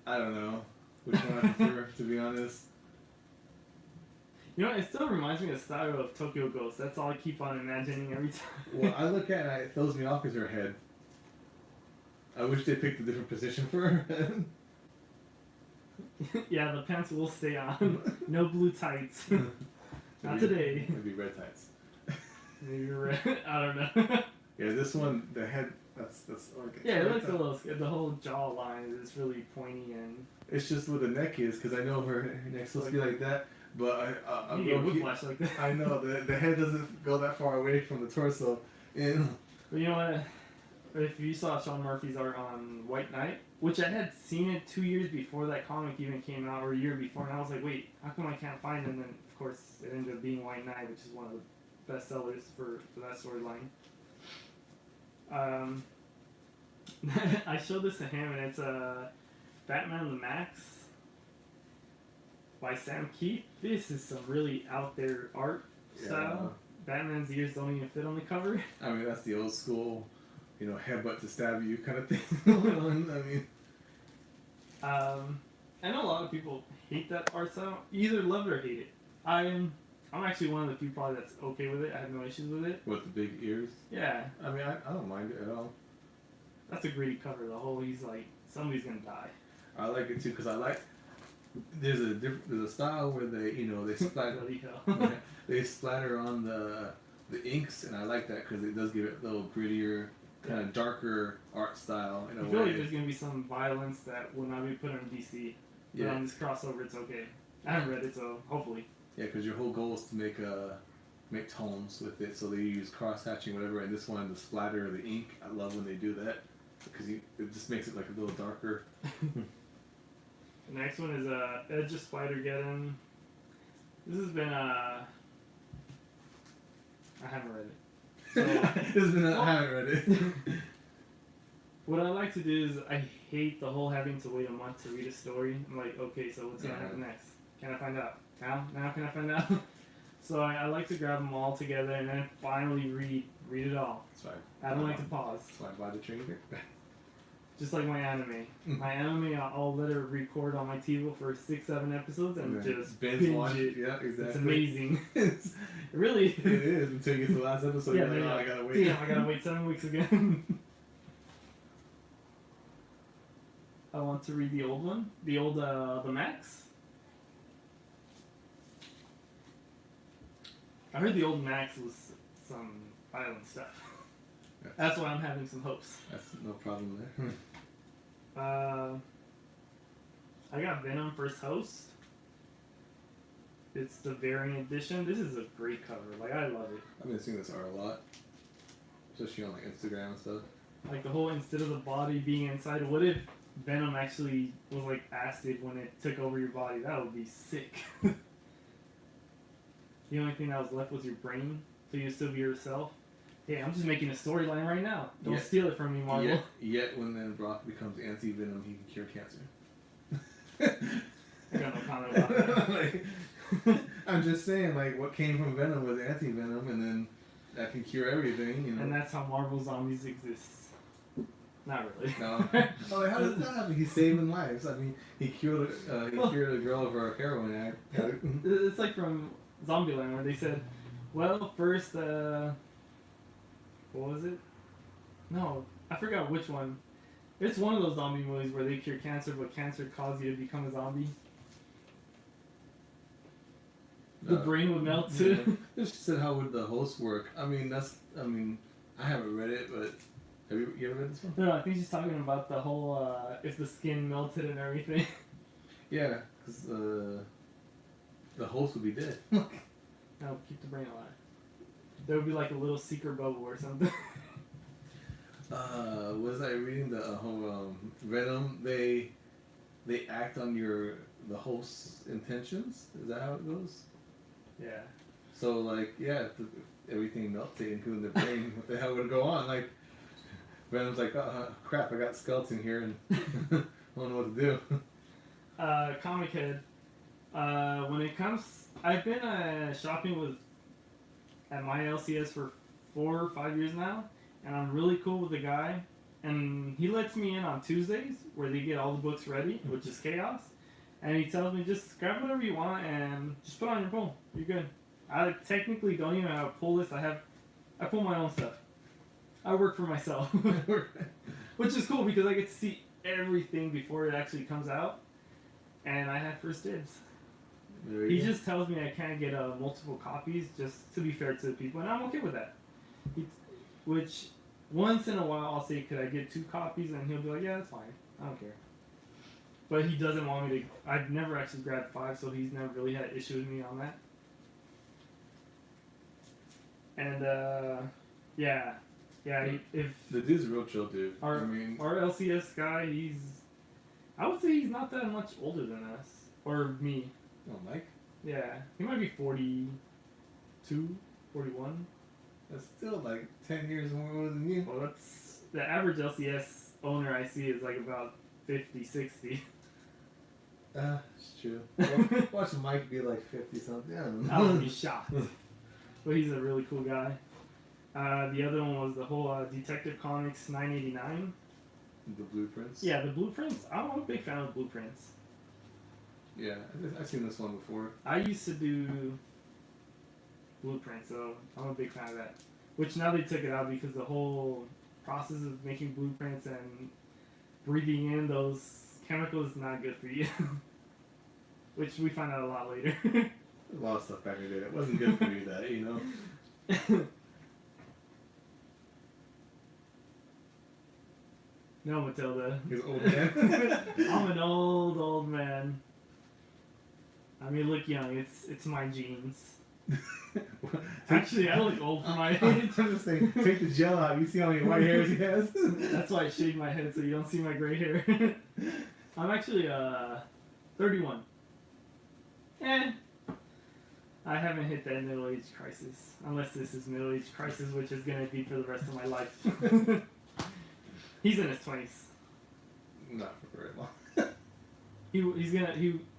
I don't know which one I prefer, to be honest. You know, it still reminds me of the style of Tokyo Ghost. That's all I keep on imagining every time. Well, I look at it and it throws me off as her head. I wish they picked a different position for her head. Yeah, the pants will stay on. No blue tights. Not today. Maybe red tights. Maybe red. I don't know. Yeah, this one, the head, that's like... Yeah, it looks a little... The whole jawline is really pointy and... It's just what the neck is, because I know her neck's supposed to be like that, but I'm you get whiplash like that. I know, the head doesn't go that far away from the torso. And But you know what? If you saw Sean Murphy's art on White Knight, which I had seen it 2 years before that comic even came out, or a year before, and I was like, wait, how come I can't find it? And then, of course, it ended up being White Knight, which is one of the best sellers for that storyline. I showed this to him, and it's Batman the Max by Sam Keith. This is some really out there art style. Batman's ears don't even fit on the cover. I mean, that's the old school, headbutt to stab you kind of thing going on. I mean, I know a lot of people hate that art style. You either love it or hate it. I'm actually one of the few probably that's okay with it. I have no issues with it. with the big ears. Yeah, I mean, I don't mind it at all. that's a great cover. The whole he's like somebody's gonna die. I like it too because I like. There's a style where they splatter Bloody hell. they splatter on the inks, and I like that because it does give it a little grittier, kind of darker art style in a I feel like way. there's gonna be some violence that will not be put on DC. But Yeah, on this crossover, it's okay. I haven't read it, so hopefully. yeah, because your whole goal is to make tones with it, so they use cross hatching, whatever. And this one, the splatter of the ink, I love when they do that because it just makes it like a little darker. The next one is Edge of Spider-Geddon. This has been I haven't read it. I haven't read it. What I like to do is I hate the whole having to wait a month to read a story. I'm like, okay, so what's gonna happen next? Can I find out? Now can I find out? So I like to grab them all together and then finally read it all. That's fine. I don't like to pause. That's why I buy the trainer. Just like my anime. My anime, I'll let it record on my TV for 6-7 episodes and just binge watch it. Yeah, exactly. It's amazing. It It really is. is until you get to the last episode. Yeah, You're like, oh, I gotta wait. Damn, I gotta wait 7 weeks again. I want to read the old one. The old, the Max. I heard the old Max was some violent stuff. Yeah. That's why I'm having some hopes. That's no problem there. I got Venom First Host. It's the variant edition. This is a great cover. Like, I love it. I've been seeing this art a lot, especially on like Instagram and stuff. Like the whole instead of the body being inside, what if Venom actually was like acid when it took over your body? That would be sick. The only thing that was left was your brain, so you'd still be yourself. Hey, I'm just making a storyline right now. Don't steal it from me, Marvel. Yet when then Brock becomes anti-Venom, he can cure cancer. I got no comment about that. Like, I'm just saying, like, what came from Venom was anti-Venom, and then that can cure everything, you know. And that's how Marvel Zombies exists. Not really. No. Oh, like, how does that happen? He's saving lives. I mean, he cured a girl of her heroin addict. It's like from Zombieland where they said, well, first, what was it? No, I forgot which one. It's one of those zombie movies where they cure cancer, but cancer caused you to become a zombie. The brain would melt too. Yeah. Just said, how would the host work? I mean, I haven't read it, but have you ever read this one? No, I think she's talking about the whole, if the skin melted and everything. Yeah, because the host would be dead. That'll keep the brain alive. There would be like a little secret bubble or something. Was I reading the whole Venom? They act on the host's intentions. Is that how it goes? Yeah. So like, yeah, if everything melted, including the brain, what the hell would go on? Like, Venom's like, crap, I got skeleton here, and I don't know what to do. Comic Head. When it comes, I've been shopping at my LCS for 4 or 5 years now, and I'm really cool with the guy. And he lets me in on Tuesdays, where they get all the books ready, which is chaos. And he tells me, just grab whatever you want and just put it on your pull. You're good. I technically don't even have a pull list. I pull my own stuff. I work for myself. Which is cool because I get to see everything before it actually comes out. And I have first dibs. He just tells me I can't get multiple copies, just to be fair to the people, and I'm okay with that. Which, once in a while, I'll say, could I get 2 copies? And he'll be like, yeah, that's fine. I don't care. But he doesn't want me to... I've never actually grabbed 5, so he's never really had issue with me on that. And, yeah. Yeah, if... The dude's a real chill dude. Our LCS guy, I would say he's not that much older than us. Or me. Oh, Mike? Yeah. He might be 42, 41. That's still like 10 years more older than you. Well, that's... The average LCS owner I see is like about 50, 60. It's true. Watch Mike be like 50 something. I don't know. I would be shocked. But he's a really cool guy. The other one was the whole Detective Comics 989. The blueprints. Yeah, the blueprints. I'm a big fan of blueprints. Yeah, I've seen this one before. I used to do blueprints, so I'm a big fan of that. Which now they took it out because the whole process of making blueprints and breathing in those chemicals is not good for you. Which we find out a lot later. A lot of stuff back in the day that wasn't good for you. That you know. No, Matilda. He's an old man. I'm an old man. I may look young. It's my genes. Actually, I look old for my age. I'm just saying, take the gel out. You see how many white hairs he has? That's why I shaved my head so you don't see my gray hair. I'm actually 31. I haven't hit that middle age crisis. Unless this is middle age crisis, which is gonna be for the rest of my life. He's in his 20s. Not for very long. He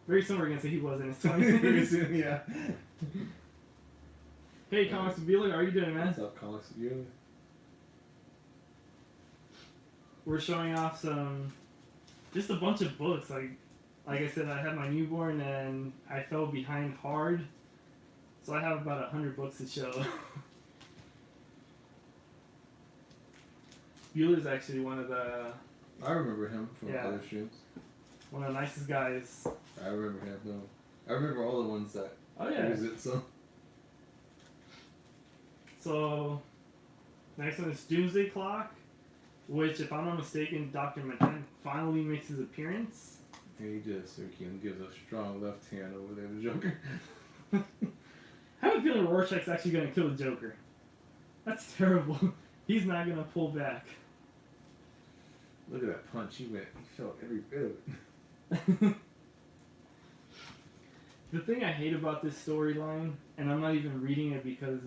very soon we're gonna say he was in his Very 20s. soon, yeah. Hey, Comics with Bueller, how are you doing, man? What's up, Comics? You? We're showing off just a bunch of books. Like I said, I had my newborn and I fell behind hard, so I have about 100 books to show. Bueller's actually one of the I remember him from other streams. one of the nicest guys. I remember him, though. I remember all the ones that Oh yeah. use it, so. So, next one is Doomsday Clock, which, if I'm not mistaken, Dr. Manhattan finally makes his appearance. And he just gives a strong left hand over there to Joker. I have a feeling Rorschach's actually going to kill the Joker. That's terrible. He's not going to pull back. Look at that punch. He felt every bit of it. The thing I hate about this storyline, and I'm not even reading it because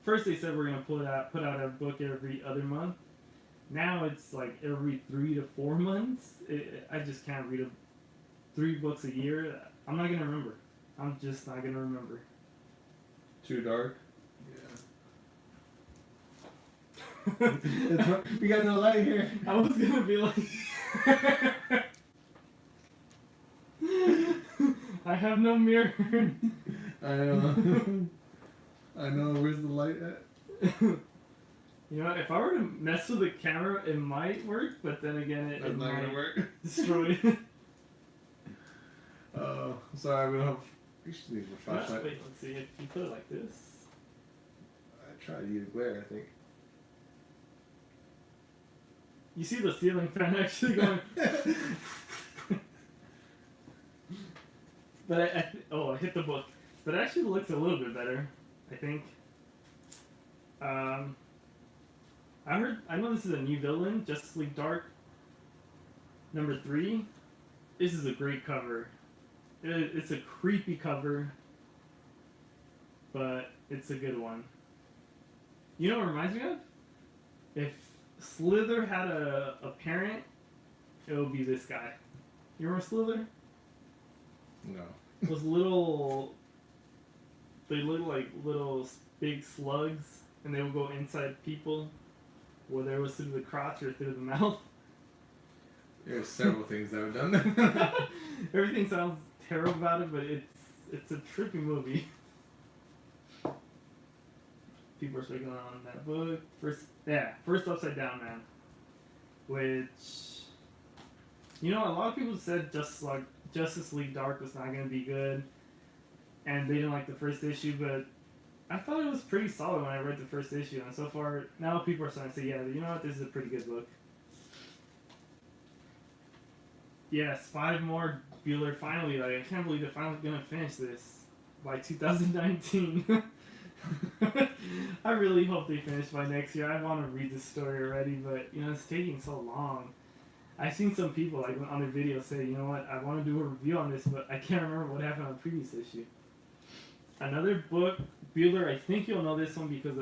first they said we're going to put out a book every other month. Now it's like every 3 to 4 months. I just can't read 3 books a year. I'm not going to remember. I'm just not going to remember. Too dark? Yeah. We got no light here. I was going to be like... I have no mirror. I know. I know. Where's the light at? You know, if I were to mess with the camera, it might work, but then again, it That's not might gonna work. destroy it. Oh, sorry. We don't have. We should need a flashlight. Wait, let's see. If you put it like this. I tried to use glare, I think. You see the ceiling fan actually going. But I hit the book. But it actually looks a little bit better, I think. I know this is a new villain, Justice League Dark. Number 3. This is a great cover. It's a creepy cover, but it's a good one. You know what it reminds me of? If Slither had a parent, it would be this guy. You remember Slither? No. Those little... They look like little big slugs, and they would go inside people, whether it was through the crotch or through the mouth. There's several things that I've done that. Everything sounds terrible about it, but it's a trippy movie. People are speaking on that book. First Upside Down Man. Which, you know, a lot of people said Justice League Dark was not going to be good, and they didn't like the first issue, but I thought it was pretty solid when I read the first issue, and so far, now people are starting to say, yeah, you know what, this is a pretty good book. Yes, 5 more Bueller, finally. Like, I can't believe they're finally going to finish this by 2019. I really hope they finish by next year. I want to read this story already, but, you know, it's taking so long. I've seen some people, like, on their videos say, you know what, I want to do a review on this, but I can't remember what happened on the previous issue. Another book, Bueller, I think you'll know this one because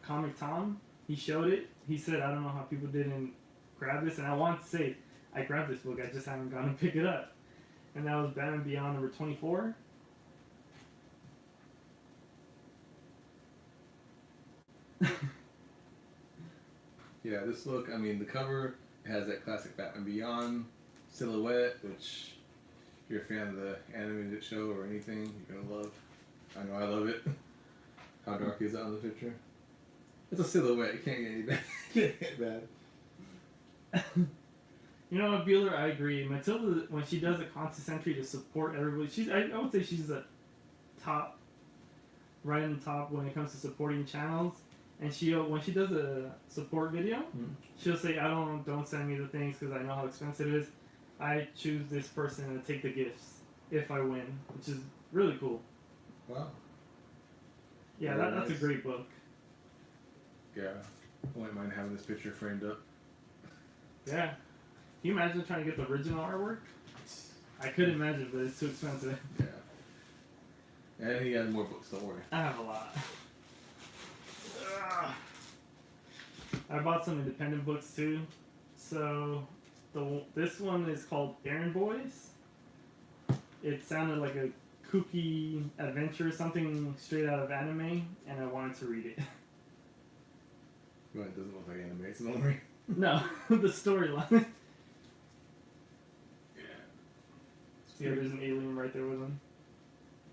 Comic Tom, he showed it. He said, I don't know how people didn't grab this, and I want to say, I grabbed this book, I just haven't gone and pick it up. And that was Batman Beyond number 24. Yeah, this book, I mean, the cover has that classic Batman Beyond silhouette, which if you're a fan of the animated show or anything, you're gonna love. I know I love it. How dark is it on the picture? It's a silhouette. It can't get any bad. Can't get bad. You know what, Bueller, I agree. Matilda, when she does a constant entry to support everybody, I would say she's a top, right in the top when it comes to supporting channels. And when she does a support video, she'll say, don't send me the things because I know how expensive it is. I choose this person to take the gifts if I win, which is really cool. Wow. Yeah, Very that's a nice. great book. Yeah. I wouldn't mind having this picture framed up. Yeah. Can you imagine trying to get the original artwork? I could imagine, but it's too expensive. Yeah. And he has more books, don't worry. I have a lot. I bought some independent books too. So this one is called Errand Boys. It sounded like a kooky adventure, something straight out of anime, and I wanted to read it. Well, it doesn't look like anime, so don't worry. No, the storyline. Yeah. Yeah, there's an alien right there with him.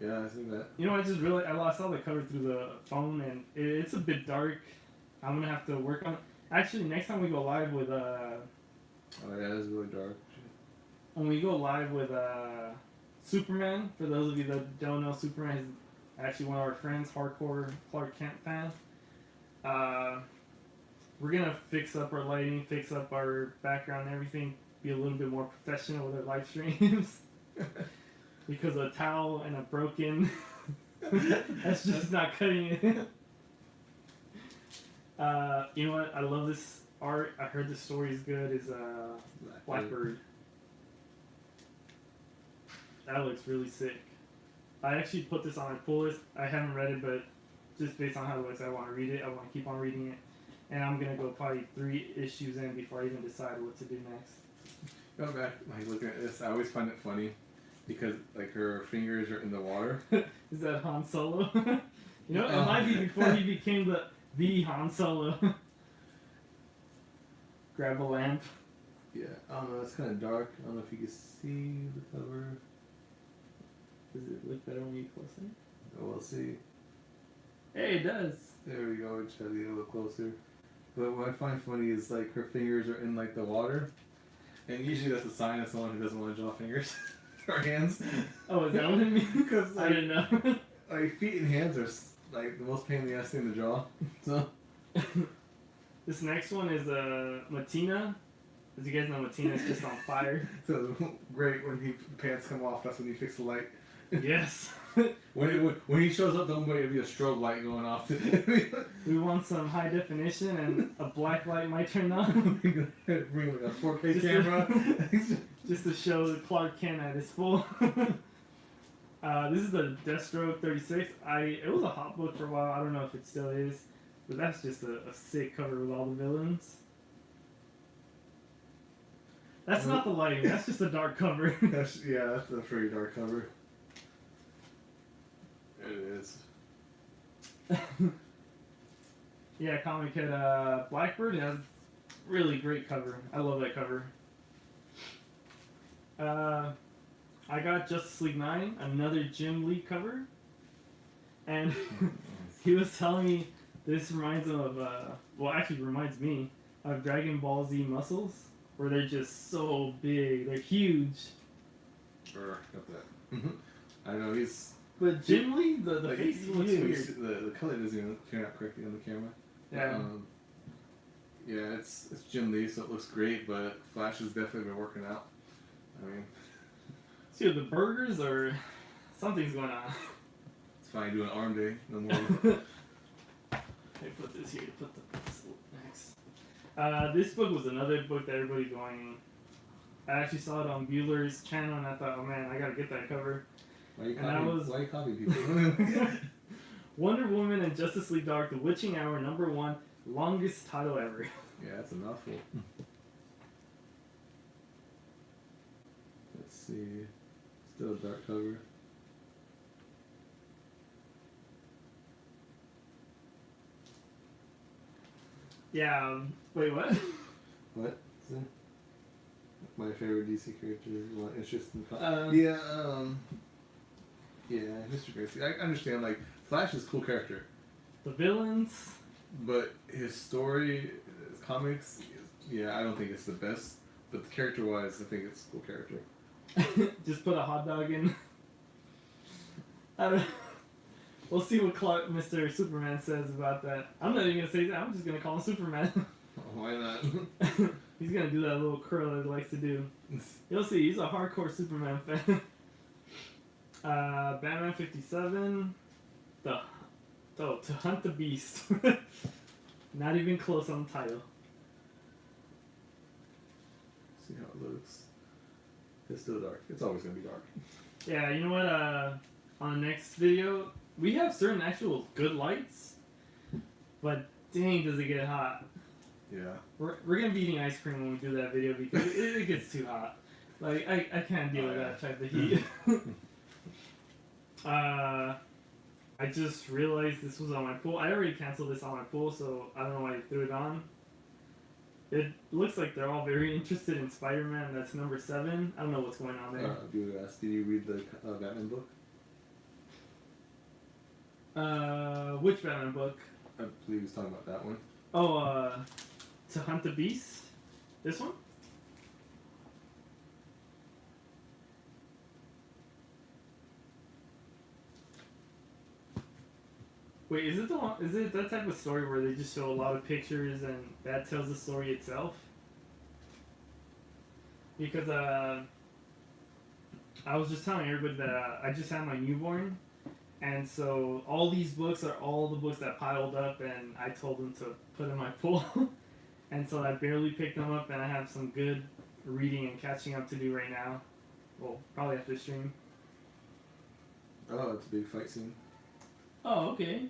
Yeah, I see that. You know, I just really I saw the cover through the phone, and it's a bit dark. I'm gonna have to work on it. Actually, next time we go live with Oh yeah, it's really dark. when we go live with Superman, for those of you that don't know, Superman is actually one of our friends, hardcore Clark Kent fan. We're gonna fix up our lighting, fix up our background, and everything, be a little bit more professional with our live streams. Because a towel and a broken, that's just not cutting it. You know what? I love this art. I heard the story is good. Is Blackbird. That looks really sick. I actually put this on my pull list. I haven't read it, but just based on how it looks, I want to read it. I want to keep on reading it. And I'm going to go probably 3 issues in before I even decide what to do next. Going back, like looking at this, I always find it funny because like her fingers are in the water. Is that Han Solo? You know, it might be before he became the Han Solo. Grab a lamp. Yeah, I don't know. It's kind of dark. I don't know if you can see the cover. Does it look better when you get closer? Oh, we'll see. Hey, it does. There we go. We just gotta get a little closer. But what I find funny is like her fingers are in like the water, and usually that's a sign of someone who doesn't want to draw fingers or hands. Oh, is that what it means? Because I didn't know. like feet and hands are like the most pain in the ass thing to draw. So This next one is Matina. As you guys know, Matina is just on fire. so great when the pants come off. That's when you fix the light. Yes. When he shows up, don't wait to be a strobe light going off. We want some high definition, and a black light might turn on. Bring like a 4K Just camera. just to show Clark Kent at his full. This is the Deathstroke 36. It was a hot book for a while. I don't know if it still is, but that's just a sick cover with all the villains. That's not the lighting. That's just a dark cover. That's a pretty dark cover. It is. Yeah, comic had Blackbird. It has really great cover. I love that cover. I got Justice League 9, another Jim Lee cover, and he was telling me this reminds him of actually reminds me of Dragon Ball Z Muscles, where they're just so big, they're huge. Got that. I know he's. But Jim Lee, the Like, face you looks even weird. see- the color doesn't even turn out correctly on the camera. Yeah. Yeah, it's Jim Lee, so it looks great, but Flash has definitely been working out. I mean, See, the burgers or something's going on. it's fine doing arm day. No more. I put this here to put the pencil next. This book was another book that everybody's going. I actually saw it on Bueller's channel, and I thought, oh man, I gotta get that cover. Why you And I copying? was- Why you copying people? Wonder Woman and Justice League Dark, The Witching Hour, #1, longest title ever. Yeah, that's a mouthful. Let's see. Still a dark cover. Yeah. Wait, what? What? Is that my favorite DC character? What interesting? Um, Yeah. Yeah, Mr. Gracie. I understand. Like Flash is a cool character, The villains. but his story, his comics, yeah, I don't think it's the best. But character-wise, I think it's a cool character. Just put a hot dog in. I don't. We'll see what Mr. Superman says about that. I'm not even gonna say that. I'm just gonna call him Superman. Why not? He's gonna do that little curl that he likes to do. You'll see. He's a hardcore Superman fan. Batman 57. To Hunt the Beast. Not even close on the title. See how it looks. It's still dark. It's always gonna be dark. Yeah, you know what? On the next video, we have certain actual good lights, but dang, does it get hot. Yeah. We're gonna be eating ice cream when we do that video because it gets too hot. Like, I can't deal with that type of heat. I just realized this was on my pool. I already canceled this on my pool, so I don't know why I threw it on. It looks like they're all very interested in Spider-Man. That's number 7. I don't know what's going on there. Did you read the Batman book? Which Batman book? I believe he was talking about that one. Oh, To Hunt the Beast? This one? Wait, is it the one? Is it that type of story where they just show a lot of pictures and that tells the story itself? Because I was just telling everybody that I just had my newborn, and so all these books are all the books that piled up, and I told them to put in my pool, and so I barely picked them up, and I have some good reading and catching up to do right now. Well, probably after stream. Oh, it's a big fight scene. Oh, okay.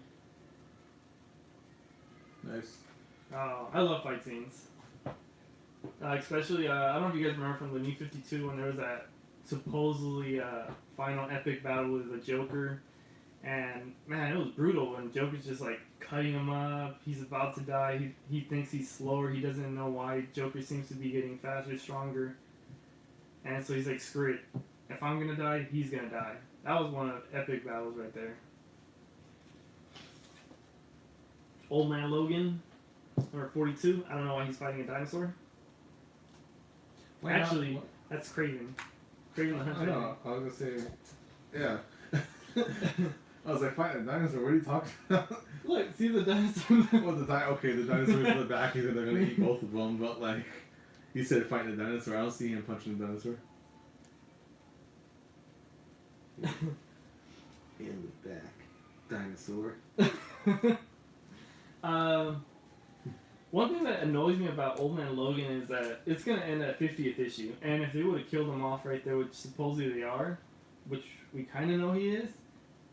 Nice. Oh, I love fight scenes. Especially, I don't know if you guys remember from the New 52 when there was that supposedly final epic battle with the Joker. And, man, it was brutal when Joker's just, like, cutting him up. He's about to die. He thinks he's slower. He doesn't know why. Joker seems to be getting faster, stronger. And so he's like, screw it. If I'm going to die, he's going to die. That was one of the epic battles right there. Old Man Logan, number 42. I don't know why he's fighting a dinosaur. Actually, that's Kraven. Kraven the Hunter. I know. I was gonna say, yeah. I was like, fighting a dinosaur. What are you talking about? Look, see the dinosaur. Well, the dinosaur's in the back. They're gonna eat both of them. But like, you said fighting a dinosaur. I don't see him punching a dinosaur. In the back, dinosaur. One thing that annoys me about Old Man Logan is that it's going to end at 50th issue. And if they would have killed him off right there, which supposedly they are, which we kind of know he is,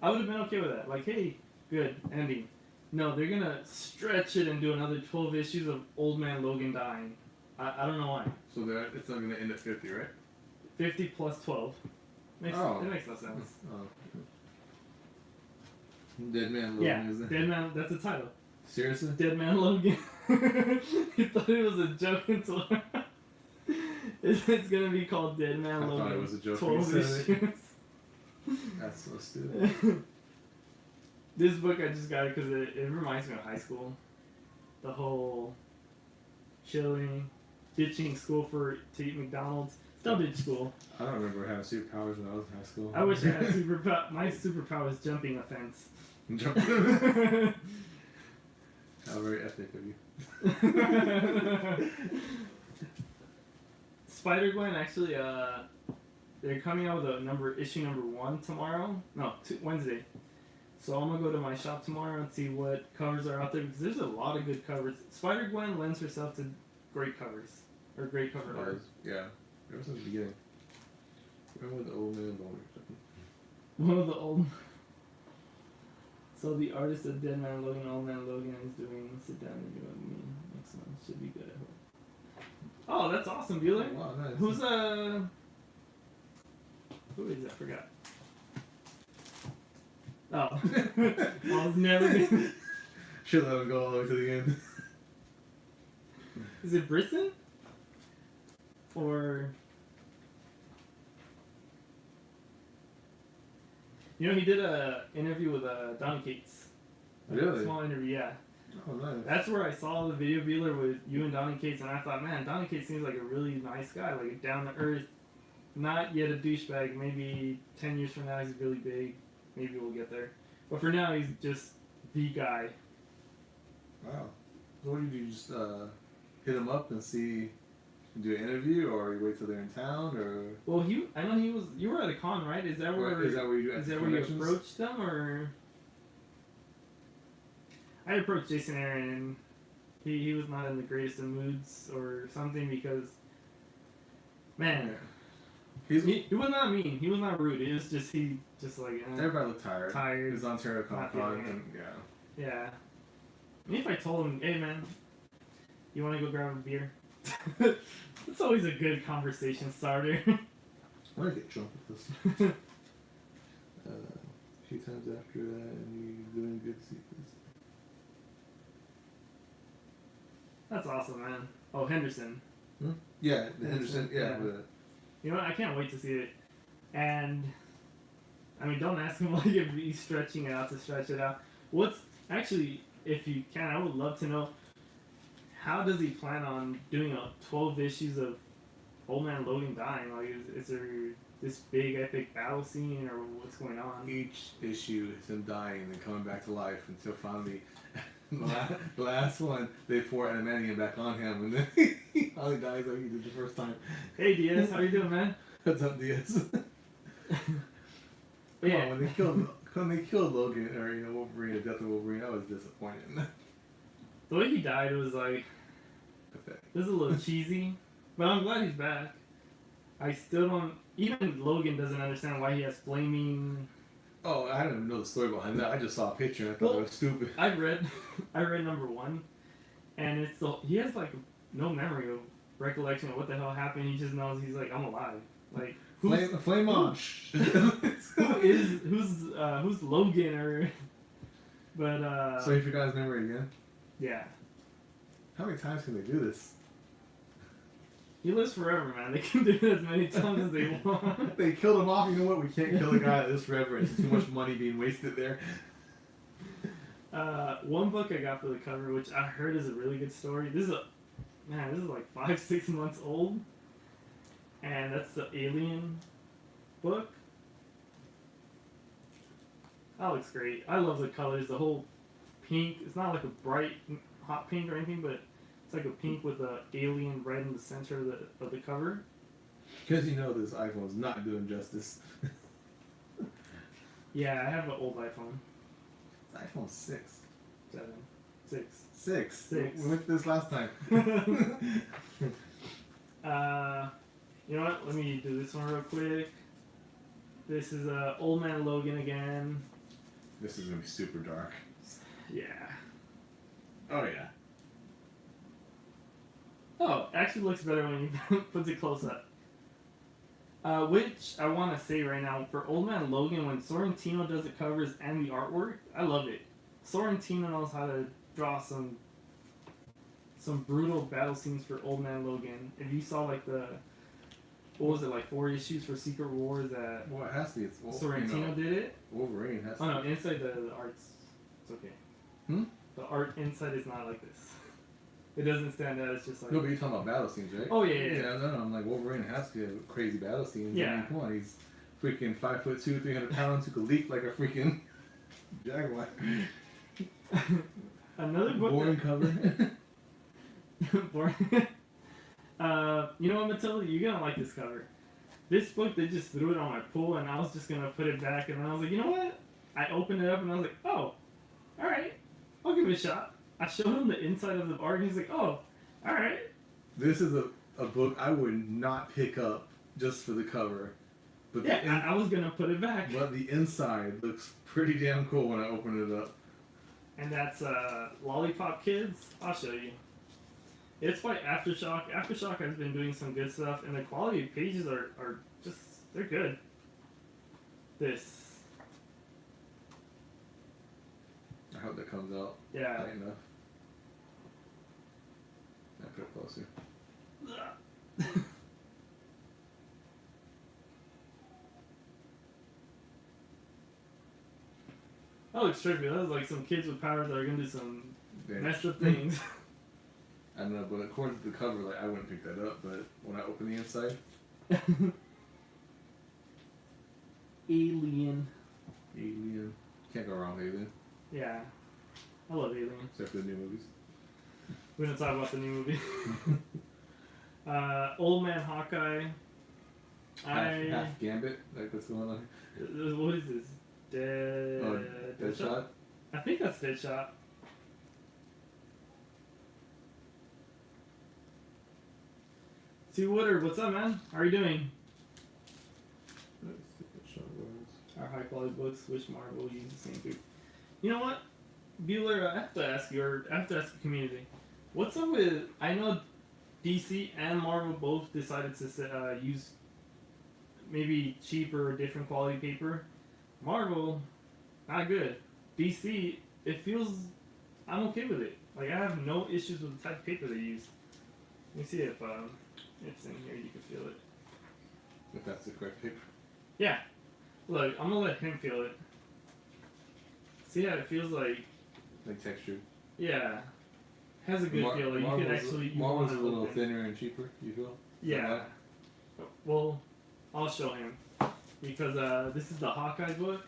I would have been okay with that. Like, hey, good, ending. No, they're going to stretch it and do another 12 issues of Old Man Logan dying. I don't know why. So it's not gonna end at 50, right? 50 plus 12. It makes no sense. Oh. Dead Man Logan, Yeah, is it? Dead Man, that's the title. Seriously? Dead Man Logan. He thought it was a joke until it's gonna be called Dead Man Logan. I thought it was a joke. 12 issues. That's so stupid. This book I just got it because it reminds me of high school. The whole chilling, ditching school to eat McDonald's. Still ditch school. I don't remember having superpowers when I was in high school. I wish I had superpower. My superpower is jumping a fence. Jumping. How very epic of you. Spider-Gwen actually, they're coming out with issue number 1 tomorrow. No, Wednesday. So I'm gonna go to my shop tomorrow and see what covers are out there because there's a lot of good covers. Spider-Gwen lends herself to great covers or great cover art. Yeah, ever since the beginning. Remember the old man Logan? One of the old. So the artist of Dead Man Logan, Old Man Logan is doing Sit Down and Do It With Me next month. Should be good, I hope. Oh, that's awesome, Bueller. Oh, wow, nice. Who is that? I forgot. Oh. I was never gonna... Should let him go all the way to the end. Is it Brisson? Or you know, he did a interview with Donny Cates. Really? A small interview, yeah. Oh, nice. That's where I saw the video dealer with you and Donny Cates, and I thought, man, Donny Cates seems like a really nice guy, like a down to earth, not yet a douchebag. Maybe 10 years from now he's really big. Maybe we'll get there. But for now, he's just the guy. Wow. So what did you just hit him up and see, do an interview, or you wait till they're in town, or? Well, I know he was. You were at a con, right? Is that where? Is that where you? Is that where you approached them, or? I approached Jason Aaron, and he was not in the greatest of moods or something because, man, he was not mean. He was not rude. It was just like everybody looked tired. Tired. It was Ontario Comic Con, and yeah. Yeah. And if I told him, hey man, you want to go grab a beer? It's always a good conversation starter. I want to get drunk with this. A few times after that, and you're doing good sequence. That's awesome, man. Oh, Henderson. Yeah, the Henderson. Yeah. You know what? I can't wait to see it. And I mean, don't ask him like if he's stretching it out to stretch it out. What's actually, if you can, I would love to know. How does he plan on doing 12 issues of Old Man Logan dying? Like, is there this big epic battle scene, or what's going on? Each issue is him dying and coming back to life until finally, the last one, they pour adamantium back on him, and then he finally dies like he did the first time. Hey Diaz, how you doing, man? What's up, Diaz? Yeah. On, when they killed Logan, or Wolverine, the death of Wolverine, I was disappointed. The way he died was like, this is a little cheesy, but I'm glad he's back. I still don't, even Logan doesn't understand why he has flaming. Oh, I don't even know the story behind that. I just saw a picture and I thought it was stupid. I read number 1, and he has like no memory of recollection of what the hell happened. He just knows he's like, I'm alive. Like, flame on. who's Logan or? But so he forgot his memory again. Yeah. How many times can they do this? He lives forever, man. They can do it as many times as they want. They killed him off. You know what? We can't kill a guy that lives forever. It's too much money being wasted there. One book I got for the cover, which I heard is a really good story. This is like 5-6 months old, and that's the Alien book. That looks great. I love the colors. The whole pink. It's not like a bright hot pink or anything, but it's like a pink with a alien red in the center of the cover. Because this iPhone's not doing justice. Yeah, I have an old iPhone. It's iPhone 6. 7. 6. 6. We went to this last time. You know what? Let me do this one real quick. This is Old Man Logan again. This is going to be super dark. Yeah. Oh, yeah. Oh, it actually looks better when you puts it close up. Which I want to say right now, for Old Man Logan, when Sorrentino does the covers and the artwork, I love it. Sorrentino knows how to draw some brutal battle scenes for Old Man Logan. If you saw like what was it, like 4 issues for Secret Wars that Well, it has to be. It's Sorrentino did it? Wolverine has to. Oh no, inside the art's, it's okay. The art inside is not like this. It doesn't stand out. It's just like. No, but you're talking about battle scenes, right? Oh yeah. No. I'm like, Wolverine has to have crazy battle scenes. Yeah. I mean, come on, he's freaking 5'2", 300 pounds, who could leap like a freaking jaguar. Another book. Boring cover. Boring. You know what, Matilda? You're gonna like this cover. This book, they just threw it on my pool, and I was just gonna put it back, and then I was like, you know what? I opened it up, and I was like, oh, all right, I'll give it a shot. I showed him the inside of the art, and he's like, oh, all right. This is a book I would not pick up just for the cover. But yeah, I was gonna put it back. But the inside looks pretty damn cool when I open it up. And that's Lollipop Kids. I'll show you. It's by Aftershock. Aftershock has been doing some good stuff, and the quality of pages are just, they're good. This. I hope that comes out. Yeah. Tight enough. look up closer. That looks trippy. That was like some kids with powers that are gonna do some Yeah. messed up things. I don't know, but according to the cover, like I wouldn't pick that up. But when I open the inside, Alien. Alien. Can't go wrong with Alien, Yeah. I love Alien. except for the new movies. We're gonna talk about the new movie. Old Man Hawkeye. Half Gambit, like what's going on? What is this? Deadshot. I think that's Deadshot. See Woodard, what's up, man? How are you doing? Let's see what show it was. Our high quality books, which Marvel uses the same group. You know what, Bueller? I have to ask you, or I have to ask the community. What's up with? I know DC and Marvel both decided to use maybe cheaper or different quality paper. Marvel, not good. DC, it feels I'm okay with it. Like I have no issues with the type of paper they use. Let me see if it's in here. You can feel it. If that's the correct paper. Yeah. Look, I'm gonna let him feel it. See how it feels like? Like textured. Yeah. Has a good feel. Like you can actually. Marvel's a little thinner and cheaper. You feel? Yeah. Well, I'll show him because this is the Hawkeye book,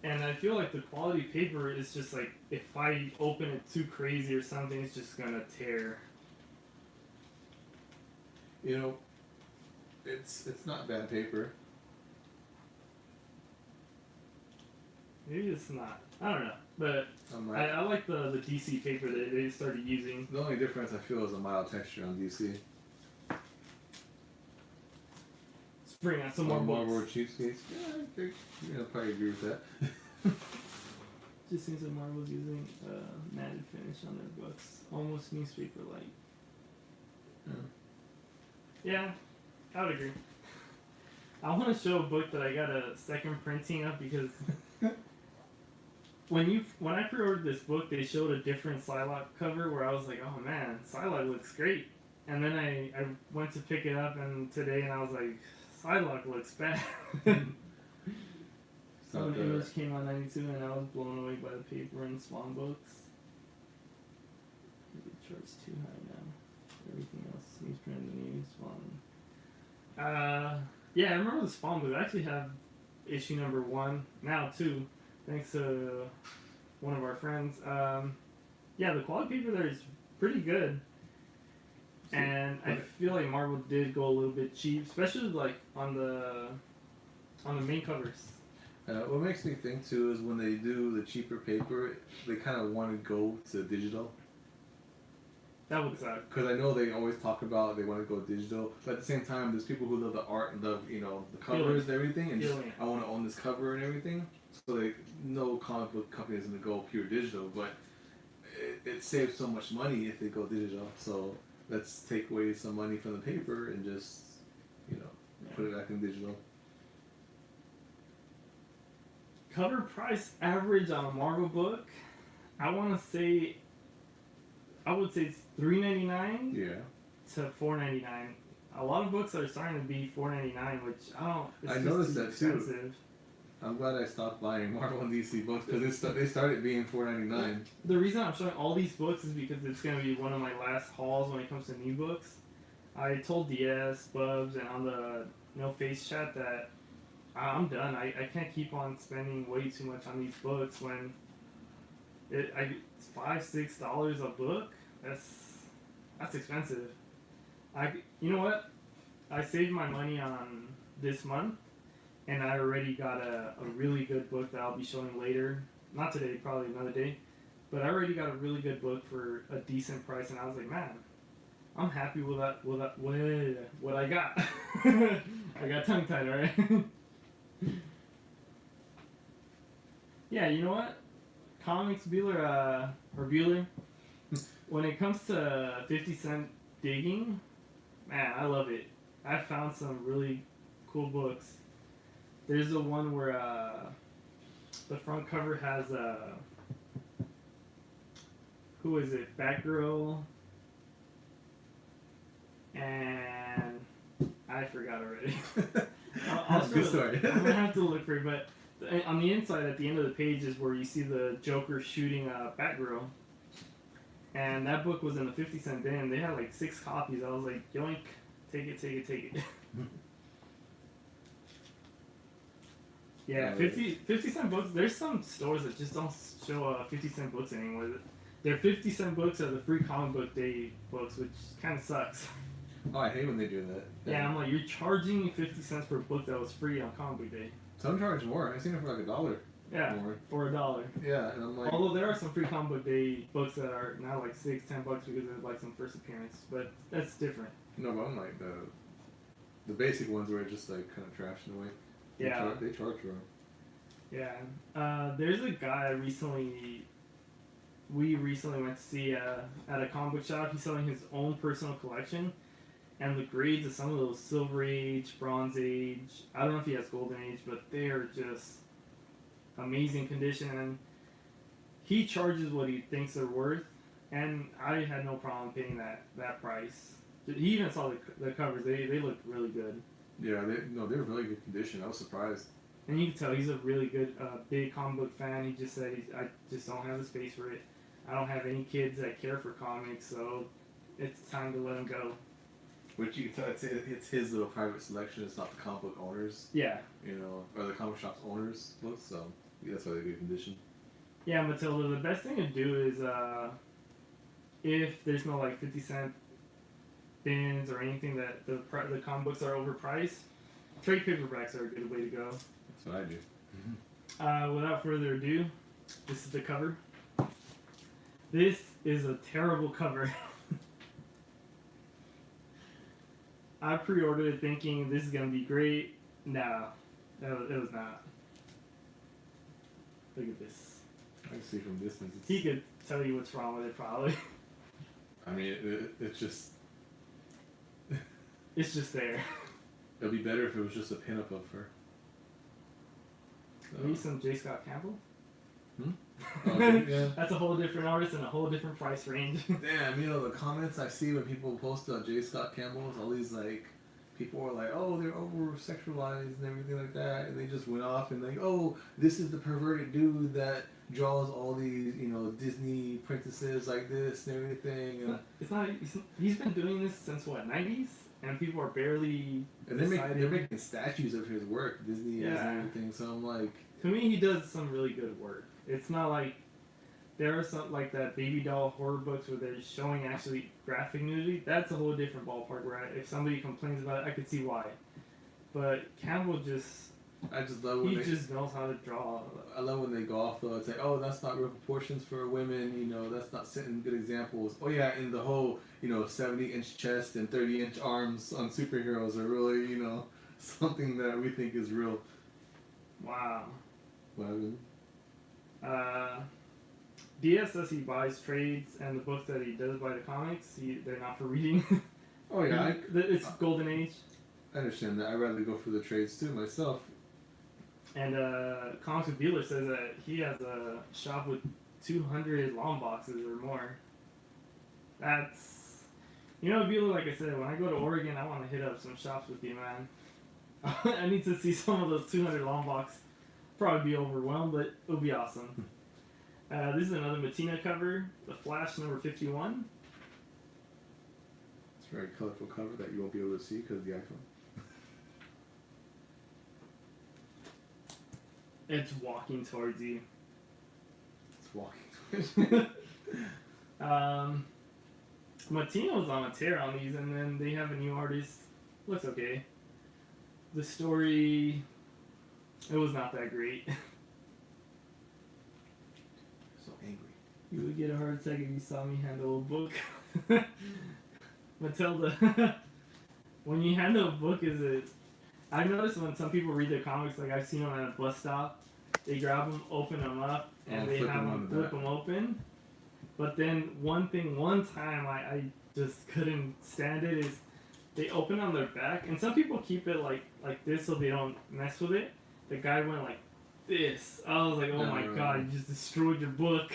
and I feel like the quality paper is just like if I open it too crazy or something, it's just gonna tear. You know, it's not bad paper. Maybe it's not. I don't know, but I'm like, I like the DC paper that they started using. the only difference I feel is a mild texture on DC. Let's bring out some more Marvel books. cheapskates. Yeah, I think probably agree with that. Just seems like Marvel's using matted finish on their books, almost newspaper like. Yeah, I would agree. I want to show a book that I got a second printing of because when I pre-ordered this book, they showed a different Psylocke cover where I was like, oh man, Psylocke looks great. And then I went to pick it up and today and I was like, Psylocke looks bad. So an image came out 92 and I was blown away by the paper and Spawn books. Maybe the chart's too high now. Everything else seems printed in the new Spawn. Yeah, I remember the Spawn book. I actually have issue number 1 now too, thanks to one of our friends. Yeah, the quality paper there is pretty good, and I feel like Marvel did go a little bit cheap, especially like on the main covers. What makes me think too is when they do the cheaper paper, they kind of want to go to digital. That would suck. Because I know they always talk about they want to go digital, but at the same time, there's people who love the art and love the covers and everything, and just, I want to own this cover and everything. So no comic book company is going to go pure digital, but it saves so much money if they go digital. So let's take away some money from the paper and just put it back in digital. Cover price average on a Marvel book, I would say it's $3.99 to $4.99. A lot of books are starting to be $4.99, which I noticed that expensive. Too. I'm glad I stopped buying Marvel and DC books because they started being $4.99. The reason I'm showing all these books is because it's going to be one of my last hauls when it comes to new books. I told DS, Bubs, and on the No Face chat that I'm done. I can't keep on spending way too much on these books when it's $5-6 a book. That's expensive. You know what? I saved my money on this month, and I already got a really good book that I'll be showing later. Not today, probably another day. But I already got a really good book for a decent price, and I was like, man, I'm happy with what I got. I got tongue tied, alright? Yeah, you know what? Comics Bueller, when it comes to 50-cent digging, man, I love it. I found some really cool books. There's the one where the front cover has who is it? Batgirl and I forgot already. Good story. I'm gonna have to look for it, but on the inside, at the end of the page, is where you see the Joker shooting Batgirl. And that book was in the 50-cent bin. They had like 6 copies. I was like, yoink, take it, take it, take it. Yeah, 50-cent books. There's some stores that just don't show 50-cent books anymore. Their 50-cent books are the free comic book day books, which kind of sucks. Oh, I hate when they do that. Yeah, I'm like, you're charging me 50 cents for a book that was free on comic book day. Some charge more. I've seen it for like $1. Yeah, More. or $1. Yeah, and I'm like, Although there are some free comic book day books that are now like $6, $10 because of like some first appearance, but that's different. no, but I'm like the basic ones where it's just like kind of trash in a way. Yeah. They charge for them. Yeah, there's a guy we recently went to see at a comic book shop. He's selling his own personal collection, and the grades of some of those Silver Age, Bronze Age, I don't know if he has Golden Age, but they're just amazing condition. And he charges what he thinks they're worth, and I had no problem paying that price. He even saw the covers; they looked really good. Yeah, they're really good condition. I was surprised. And you can tell he's a really good, big comic book fan. He just said, I just don't have the space for it. I don't have any kids that care for comics, so it's time to let him go. Which you can tell, it's his little private selection. It's not the comic book owners, Yeah. Or the comic shop's owners' books. So yeah, that's why they're good condition. Yeah, Matilda, the best thing to do is, if there's no like 50-cent bins or anything that the comic books are overpriced, trade paperbacks are a good way to go. That's what I do. Without further ado, this is the cover. This is a terrible cover. I pre-ordered it thinking this is going to be great. No, it was not. Look at this. I can see from distance. He could tell you what's wrong with it, probably. I mean, it's just. It's just there. It'd be better if it was just a pinup of her. Maybe some J. Scott Campbell? Okay, yeah. That's a whole different artist and a whole different price range. Damn, the comments I see when people post on J. Scott Campbell's, all these like people are like, oh, they're over sexualized and everything like that, and they just went off and like, oh, this is the perverted dude that draws all these, Disney princesses like this and everything. And it's not. He's been doing this since what, 90s, and people are barely. And they're making statues of his work, Disney and everything. So I'm like, to me, he does some really good work. It's not like there are some like that baby doll horror books where they're showing actually graphic nudity. That's a whole different ballpark. Where if somebody complains about it, I could see why. But Campbell I just love when he just knows how to draw. I love when they go off though. It's like, oh, that's not real proportions for women. That's not setting good examples. Oh yeah, and the whole 70-inch chest and 30-inch arms on superheroes are really something that we think is real. Wow. What happened? DS says he buys trades, and the books that he does buy the comics, they're not for reading. Oh yeah, it's Golden Age. I understand that. I'd rather go for the trades too myself. And Comics with Bueller says that he has a shop with 200 long boxes or more. That's... Bueller, like I said, when I go to Oregon, I want to hit up some shops with you, man. I need to see some of those 200 long boxes. Probably be overwhelmed, but it'll be awesome. This is another Matina cover, The Flash number 51. It's a very colorful cover that you won't be able to see because of the iPhone. It's walking towards you. It's walking towards you. Matino's on a tear on these, and then they have a new artist. Looks okay. The story, it was not that great. So angry. You would get a heart attack if you saw me handle a book. Matilda, when you handle a book, I've noticed when some people read their comics, like I've seen them at a bus stop, they grab them, open them up, and they have them flip them open. But then one time I just couldn't stand it is they open on their back, and some people keep it like this so they don't mess with it. The guy went like this. I was like, oh my god, you just destroyed your book.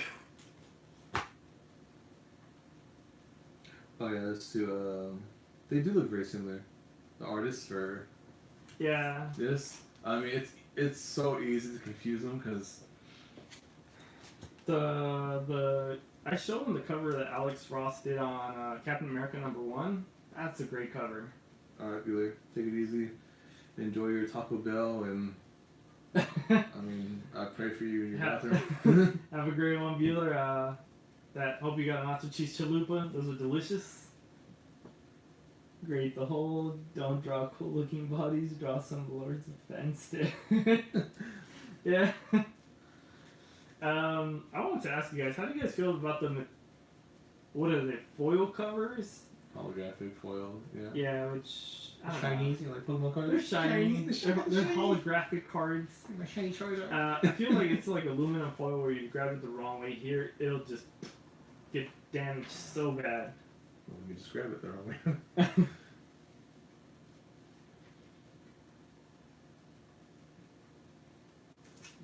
Oh yeah, let's do They do look very similar. The artists for Yeah. this, I mean, it's so easy to confuse them because The I showed him the cover that Alex Ross did on Captain America #1. That's a great cover. alright, Bueller, take it easy, enjoy your Taco Bell, and I mean, I pray for you in your bathroom. Have a great one, Bueller. Hope you got a nacho cheese chalupa. Those are delicious. Great. The whole don't draw cool looking bodies, draw some lords of Fat instead. Yeah. I wanted to ask you guys, how do you guys feel about what are they, foil covers? Holographic foil, yeah. Yeah, which I don't know. Shinies, you know, like Pokemon cards. They're shiny. They're Shiny. holographic cards. My shiny Charizard. I feel like it's like aluminum foil where you grab it the wrong way here, it'll just get damaged so bad. Well, you just grab it the wrong way.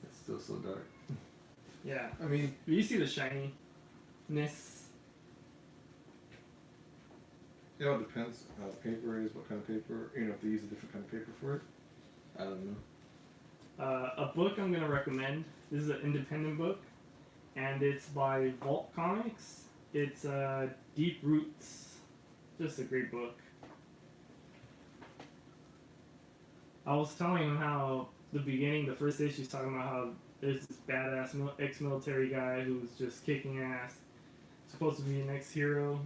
It's still so dark. Yeah. I mean, But you see the shininess. it all depends how the paper is, what kind of paper, you know, if they use a different kind of paper for it. I don't know. A book I'm going to recommend. This is an independent book, and it's by Vault Comics. It's Deep Roots. Just a great book. I was telling him how the first issue, is talking about how there's this badass ex-military guy who's just kicking ass, supposed to be the next hero,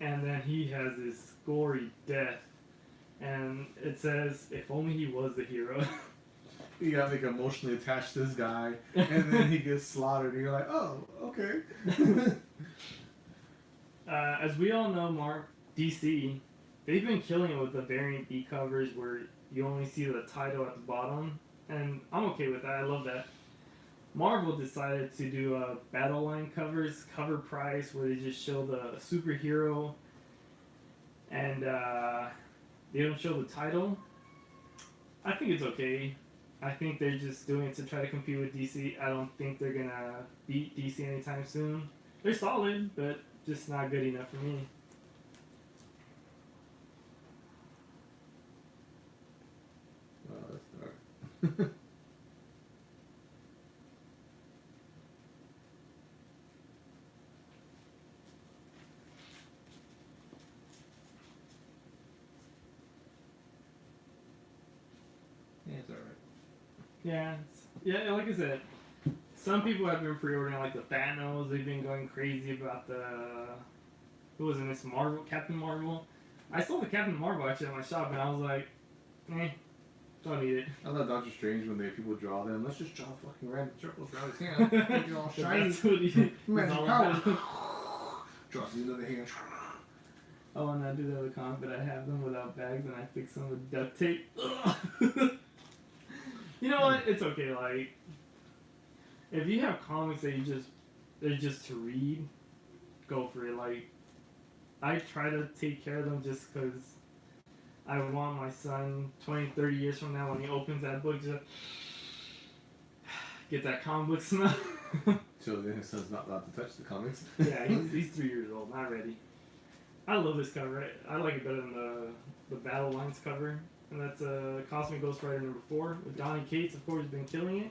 and then he has this gory death, and it says, if only he was the hero. You got like emotionally attached to this guy, and then he gets slaughtered, and you're like, oh, okay. As we all know, DC, they've been killing it with the variant B covers where you only see the title at the bottom, and I'm okay with that. I love that. Marvel decided to do battle line covers, cover price, where they just show the superhero and they don't show the title. I think it's okay. I think they're just doing it to try to compete with DC. I don't think they're gonna beat DC anytime soon. They're solid, but just not good enough for me. Wow, that's dark. Yeah, it's alright. Yeah, like I said, some people have been pre-ordering like the Thanos. They've been going crazy about who was in this Captain Marvel. I saw the Captain Marvel actually at my shop, and I was like, don't need it. I thought Doctor Strange, when people draw them, let's just draw fucking random circles around his hand. Make it all shiny. That's what he's Magic all power. about. Draws you another hand. Oh, and I do the other comic, but I have them without bags, and I fix them with duct tape. You know what? It's okay. Like, if you have comics that they're just to read, go for it. Like, I try to take care of them just because I want my son 20, 30 years from now when he opens that book to get that comic book smell. So then his son's not allowed to touch the comics. Yeah, he's 3 years old, not ready. I love this cover. I like it better than the Battle Lines cover. And that's Cosmic Ghost Rider #4 with Donny Cates, of course, been killing it.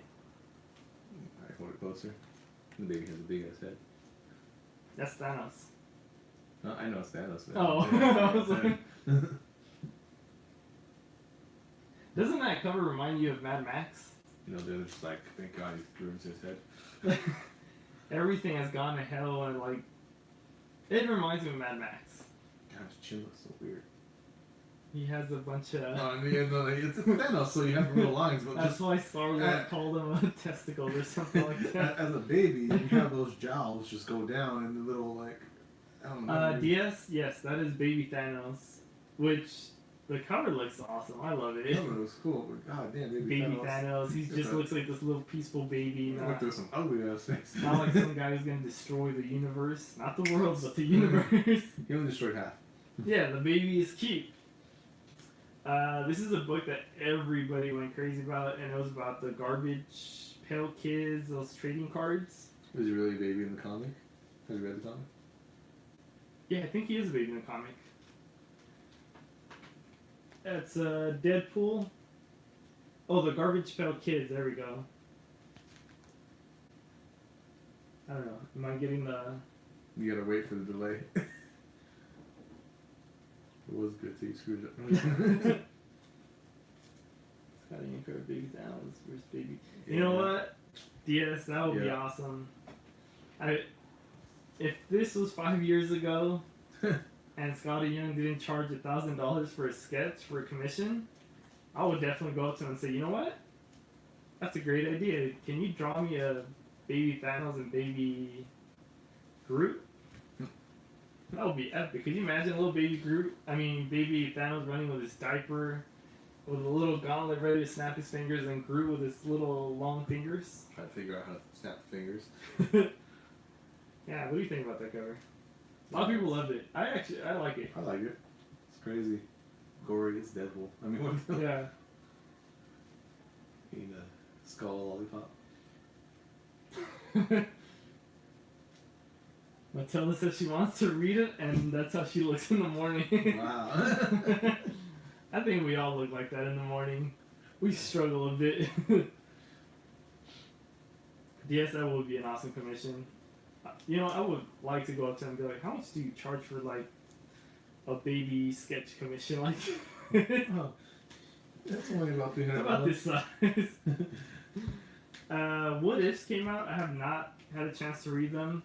Alright, hold it closer. The baby has a big ass head. That's Thanos. No, I know it's Thanos. Man. Oh, Yeah, I was like, doesn't that cover remind you of Mad Max? you know, they're just like, thank God he ruins his head. Everything has gone to hell, and like, it reminds me of Mad Max. God, his chin looks so weird. He has a bunch of. Oh, yeah, no, it's Thanos, so you have little lines, but That's just why Star-Lord called him a testicle or something like that. as a baby, you have those jowls just go down and the little, like, I don't know. DS, yes, that is Baby Thanos, which the cover looks awesome. I love it. It was cool, but god damn, Baby Thanos, he just looks like this little peaceful baby. He went through some ugly ass things. Not like some guy who's gonna destroy the universe. Not the world, but the universe. He only destroyed half. Yeah, the baby is cute. This is a book that everybody went crazy about, and it was about the Garbage Pail Kids, those trading cards. Was he really a baby in the comic? Have you read the comic? Yeah, I think he is a baby in the comic. It's Deadpool. Oh, the Garbage Pail Kids. There we go. I don't know. Am I getting the? You gotta wait for the delay. It was good till you screwed up. Scotty and Kurt, Baby Thanos versus Baby. You know what? Yes, that would be awesome. If this was 5 years ago, and Scotty Young didn't charge $1,000 for a sketch for a commission, I would definitely go up to him and say, you know what? That's a great idea. Can you draw me a Baby Thanos and Baby Groot? That would be epic. Could you imagine a little baby Groot? I mean, Baby Thanos running with his diaper, with a little gauntlet ready to snap his fingers, and Groot with his little long fingers. Trying to figure out how to snap the fingers. Yeah, what do you think about that cover? A lot of people loved it. I like it. I like it. It's crazy. Gory as Deadpool. I mean, what? Yeah. Eating a skull lollipop. Matilda says she wants to read it, and that's how she looks in the morning. Wow. I think we all look like that in the morning. We struggle a bit. Yes, that would be an awesome commission. You know, I would like to go up to him and be like, how much do you charge for, like, a baby sketch commission? Like, Oh, that's only about $300. about this size. What Ifs came out. I have not had a chance to read them.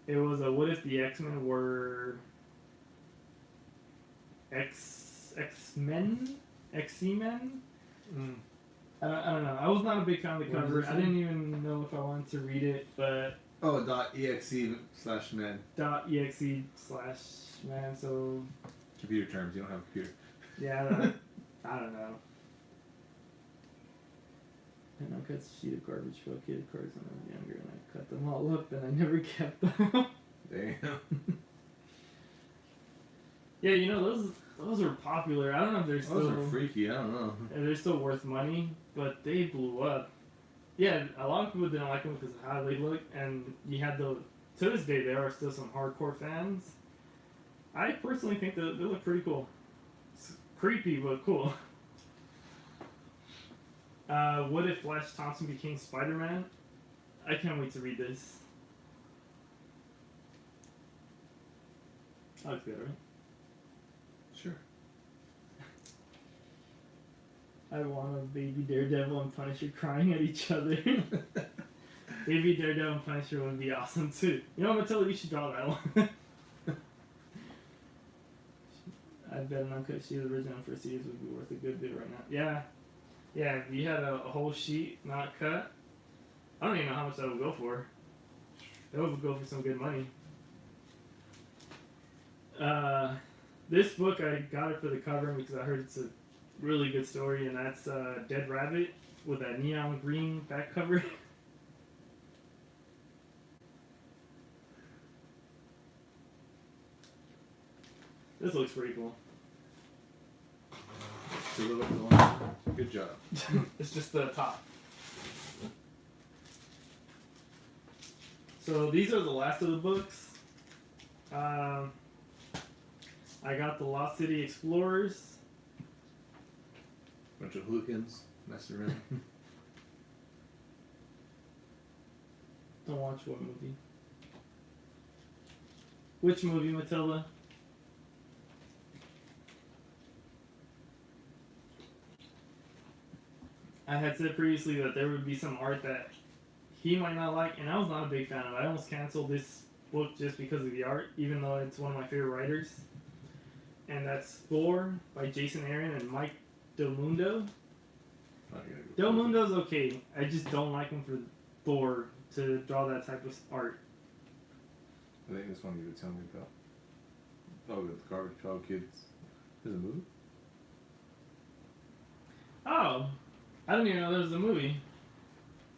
It was a What If the X-Men were X-Men? X-Men? Mm. I don't know. I was not a big fan of the What cover. does it I say? didn't even know if I wanted to read it, but Oh, .exe/men. .exe/man, so Computer terms. You don't have a computer. yeah, I don't know. And I cut a sheet of Garbage Pail Kid cards when I was younger, and I cut them all up, and I never kept them. Damn. Yeah, you know, those were popular. I don't know if they're Those still are freaky. I don't know. they're still worth money, but they blew up. Yeah, a lot of people didn't like them because of how they look, and you had to this day there are still some hardcore fans. I personally think that they look pretty cool. It's creepy but cool. What if Flash Thompson became Spider-Man? I can't wait to read this. That looks good, right? Sure. I want a Baby Daredevil and Punisher crying at each other. Baby Daredevil and Punisher would be awesome too. You know what, Matilda, you should draw that one. I bet an uncut sheet of the original first series would be worth a good bit right now. Yeah. Yeah, if you had a whole sheet not cut, I don't even know how much that would go for. That would go for some good money. This book, I got it for the cover because I heard it's a really good story, and that's Dead Rabbit with that neon green back cover. This looks pretty cool. Good job. It's just the top. So these are the last of the books. I got the Lost City Explorers. Bunch of hooligans messing around. Don't watch what movie? Which movie, Matilda? I had said previously that there would be some art that he might not like, and I was not a big fan of it. I almost canceled this book just because of the art, even though it's one of my favorite writers. And that's Thor by Jason Aaron and Mike Del Mundo. Del Mundo's okay. I just don't like him for Thor to draw that type of art. I think this one you were telling me about. Oh, the Garbage Pail Kids. There's a movie? Oh, I didn't even know there was a movie.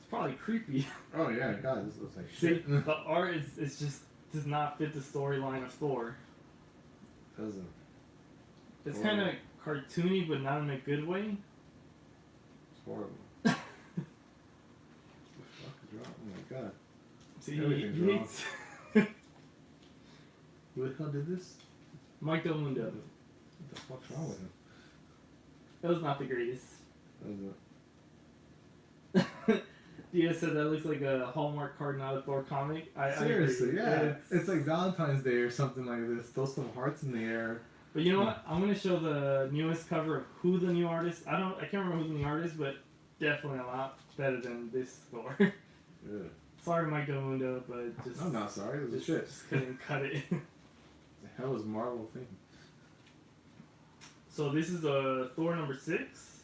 It's probably creepy. Oh yeah, God, this looks like See, shit. the art is just does not fit the storyline of Thor. Doesn't. It's Horrible. kind of cartoony, but not in a good way. It's horrible. What the fuck is wrong? Oh my God. See, Everything's he wrong. hates Who the hell did this? Mike Del Mundo. What the fuck's wrong with him? That was not the greatest. That was Diaz said that looks like a Hallmark card, not a Thor comic. Seriously, I agree. yeah. It's like Valentine's Day or something like this. Throw some hearts in the air. But you know what? I'm gonna show the newest cover of who the new artist. I can't remember who the new artist, but definitely a lot better than this Thor. Yeah. Sorry, Mike Delmundo, but just I'm not sorry. It was a shit. just couldn't cut it. The hell is Marvel thinking? So this is a Thor number 6.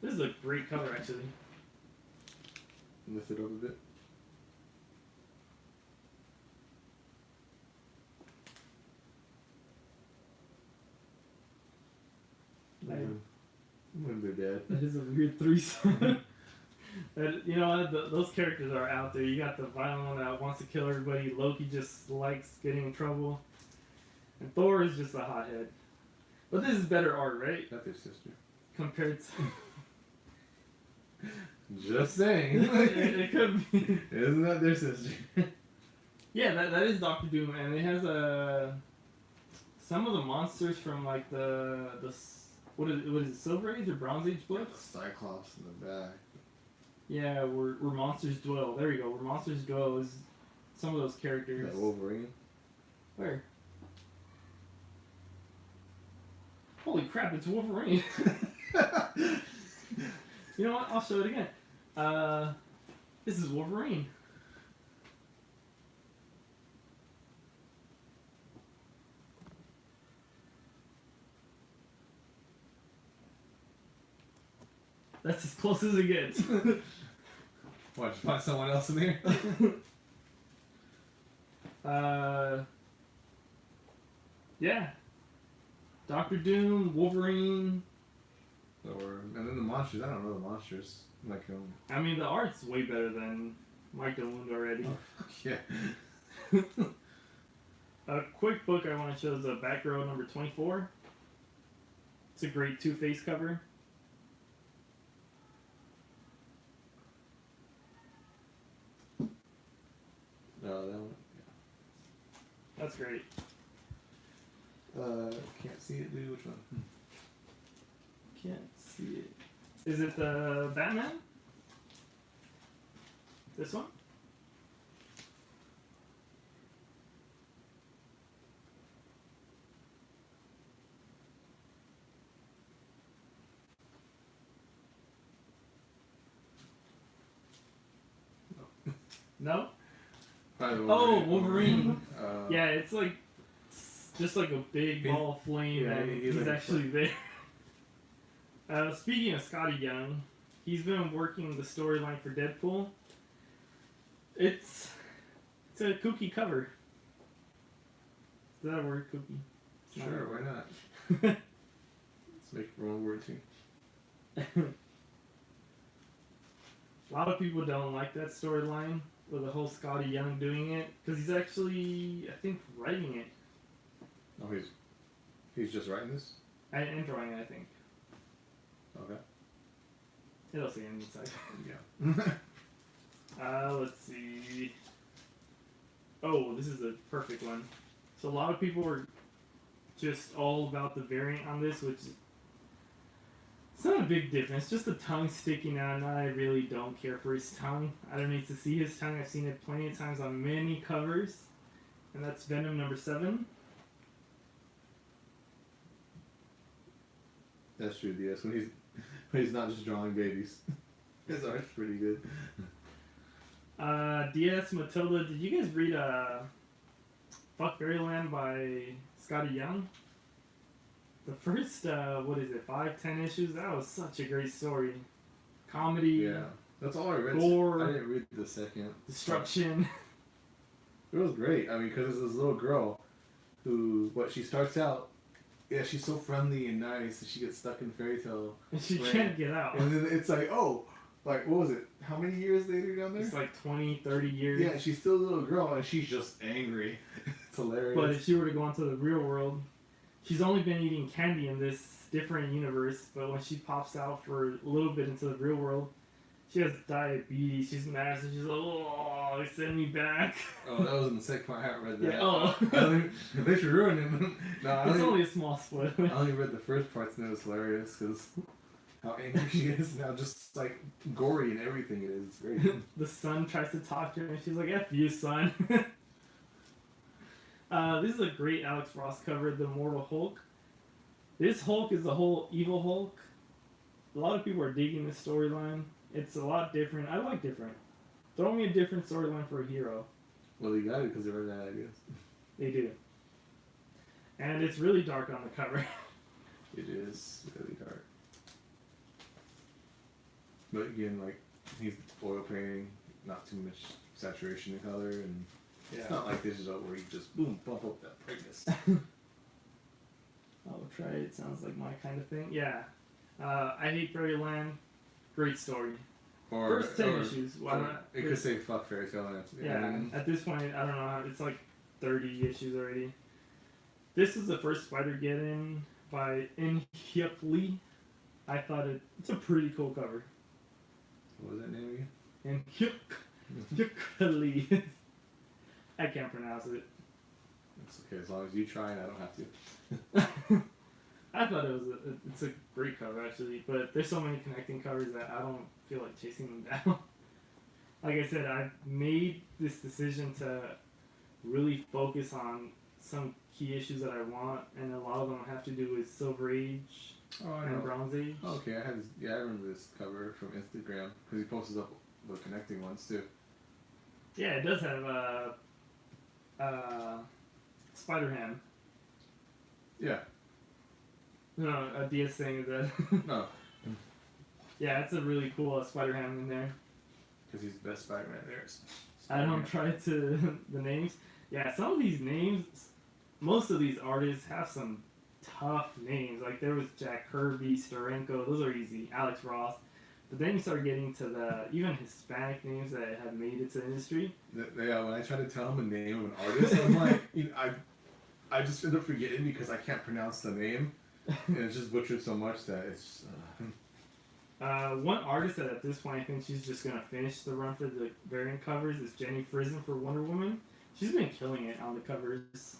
This is a great cover, actually. Lift it up a bit. When they're dead. That is a weird threesome. You know, those characters are out there. You got the violent one that wants to kill everybody. Loki just likes getting in trouble. And Thor is just a hothead. But this is better art, right? Not their sister. Compared to... Just saying. it could be. Isn't that their sister? Yeah, that is Doctor Doom. And it has some of the monsters from like the what is it, Silver Age or Bronze Age books? Cyclops in the back. Yeah, where monsters dwell. There you go. Where monsters dwell is some of those characters. That Wolverine. Where? Holy crap! It's Wolverine. You know what? I'll show it again. This is Wolverine. That's as close as it gets. Watch, find someone else in here. Yeah. Doctor Doom, Wolverine. And then the monsters. I don't know the monsters. Like I mean, the art's way better than Mike Delmundo already. yeah. A quick book I want to show is Batgirl number 24. It's a great Two-Face cover. No, that one. That's great. Can't see it, dude. Which one? Can't see it. Is it the Batman? This one? No? Oh, Wolverine. Yeah, it's like just like a big ball of flame, yeah, and he's like actually there. Speaking of Scotty Young, he's been working the storyline for Deadpool. It's a kooky cover. Is that a word, kooky? It's not Sure, a why word. not? Let's make it one word too. A lot of people don't like that storyline with the whole Scotty Young doing it because he's actually, I think, writing it Oh, he's just writing this. and drawing it. I think Okay. it'll say on the side. Yeah. Let's see. Oh, this is a perfect one. So a lot of people were just all about the variant on this, which it's not a big difference. Just the tongue sticking out, and I really don't care for his tongue. I don't need to see his tongue. I've seen it plenty of times on many covers. And that's Venom number 7. That's true, DS. When he's not just drawing babies. His art's pretty good. DS Matilda, did you guys read Fuck Fairyland by Scotty Young? The first, 5-10 issues? That was such a great story. Comedy, Yeah. That's all I read. Gore. I didn't read the second. destruction. It was great. I mean, because it's this little girl who, she starts out, yeah, she's so friendly and nice, and she gets stuck in fairy tale. And she Right. can't get out. And then it's like, what was it? How many years later down there? It's like 20, 30 years. Yeah, she's still a little girl, and she's just angry. It's hilarious. But if she were to go into the real world, she's only been eating candy in this different universe, but when she pops out for a little bit into the real world, She has diabetes. She's massive. She's like, oh, send me back. Oh, that was in the second part. I haven't read that. Yeah. Oh. They should ruin him. No, It's only a small spoiler. I only read the first parts and it was hilarious because how angry she is now, just like gory and everything it is. It's great. The son tries to talk to her and she's like, F you, son. This is a great Alex Ross cover, The Immortal Hulk. This Hulk is the whole evil Hulk. A lot of people are digging this storyline. It's a lot different. I like different. Throw me a different storyline for a hero. Well, you got it because they ran out of ideas. They do. And it's really dark on the cover. It is really dark. But again, like, he's oil painting, not too much saturation in color, and it's not like digital where you just boom bump up that brightness. I'll try it. It sounds like my kind of thing. Yeah. I Hate Fairyland. Great story. Or First 10 issues. Why not? It could say fuck fairy tale land. Yeah. At this point, I don't know. It's like 30 issues already. This is the first Spider-Geddon by In-Hyuk Lee. I thought it's a pretty cool cover. What was that name again? In-Hyuk Lee. I can't pronounce it. It's okay as long as you try and I don't have to. I thought it's a great cover actually, but there's so many connecting covers that I don't feel like chasing them down. Like I said, I've made this decision to really focus on some key issues that I want, and a lot of them have to do with Silver Age and Bronze Age. Oh, okay, I remember this cover from Instagram because he posts up the connecting ones too. Yeah, it does have Spider-Ham. Yeah. No, Diaz saying that. No. Yeah, it's a really cool Spider-Ham in there. Because he's the best Spider-Man there is. I don't try to the names. Yeah, some of these names, most of these artists have some tough names. Like there was Jack Kirby, Steranko, those are easy. Alex Ross. But then you start getting to the even Hispanic names that have made it to the industry. Yeah, when I try to tell him a name of an artist, I'm like, I just end up forgetting because I can't pronounce the name, and it's just butchered so much that it's. One artist that at this point I think she's just gonna finish the run for the variant covers is Jenny Frison for Wonder Woman. She's been killing it on the covers.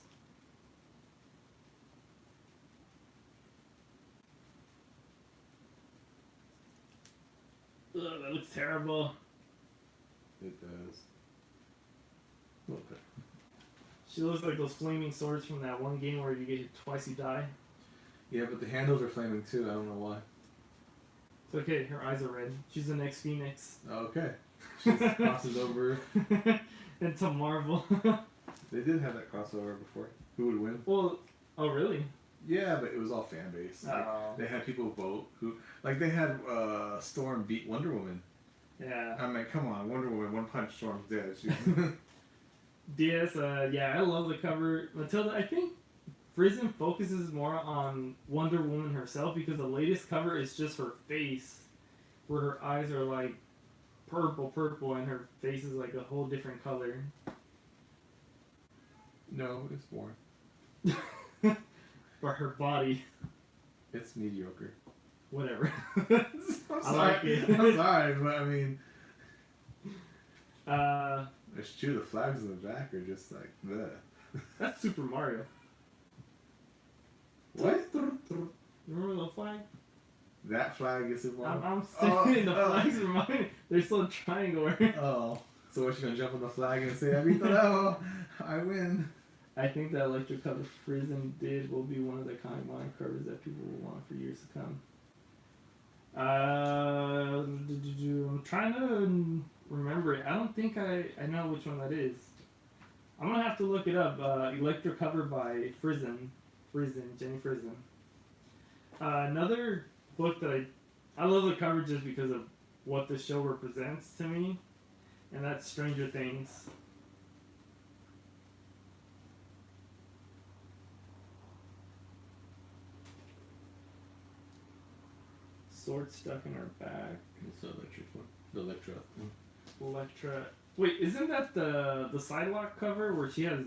Ugh, that looks terrible. It does. Okay. She looks like those flaming swords from that one game where you get hit twice, you die. Yeah, but the handles are flaming too. I don't know why. It's okay, her eyes are red. She's the next Phoenix. Okay. She crosses over. Into Marvel. They did have that crossover before. Who would win? Well, oh really? Yeah, but it was all fan based. Like, they had people vote who, like they had Storm beat Wonder Woman. Yeah. I'm like, come on, Wonder Woman, one punch, Storm's dead. DS, yeah, I love the cover. Matilda, I think Frison focuses more on Wonder Woman herself because the latest cover is just her face, where her eyes are like purple, and her face is like a whole different color. No, it's boring. But her body, It's mediocre. whatever. I like it. I'm sorry, but I mean, Uh, it's true. The flags in the back are just like bleh. that's Super Mario. What? Remember the flag? That flag is involved. I'm saying the flags remind me. They're still a triangle. Oh, so what, you gonna jump on the flag and say, "Avito, I win"? I think that electric cover Frison did will be one of the iconic line covers that people will want for years to come. I'm trying to remember it. I don't think I know which one that is. I'm gonna have to look it up. Electric cover by Frison, Jenny Frison. Another book that I love the cover just because of what the show represents to me, and that's Stranger Things. Sword stuck in her back. It's the electric one. The Electra. Electra. Wait, isn't that the Psylocke cover where she has?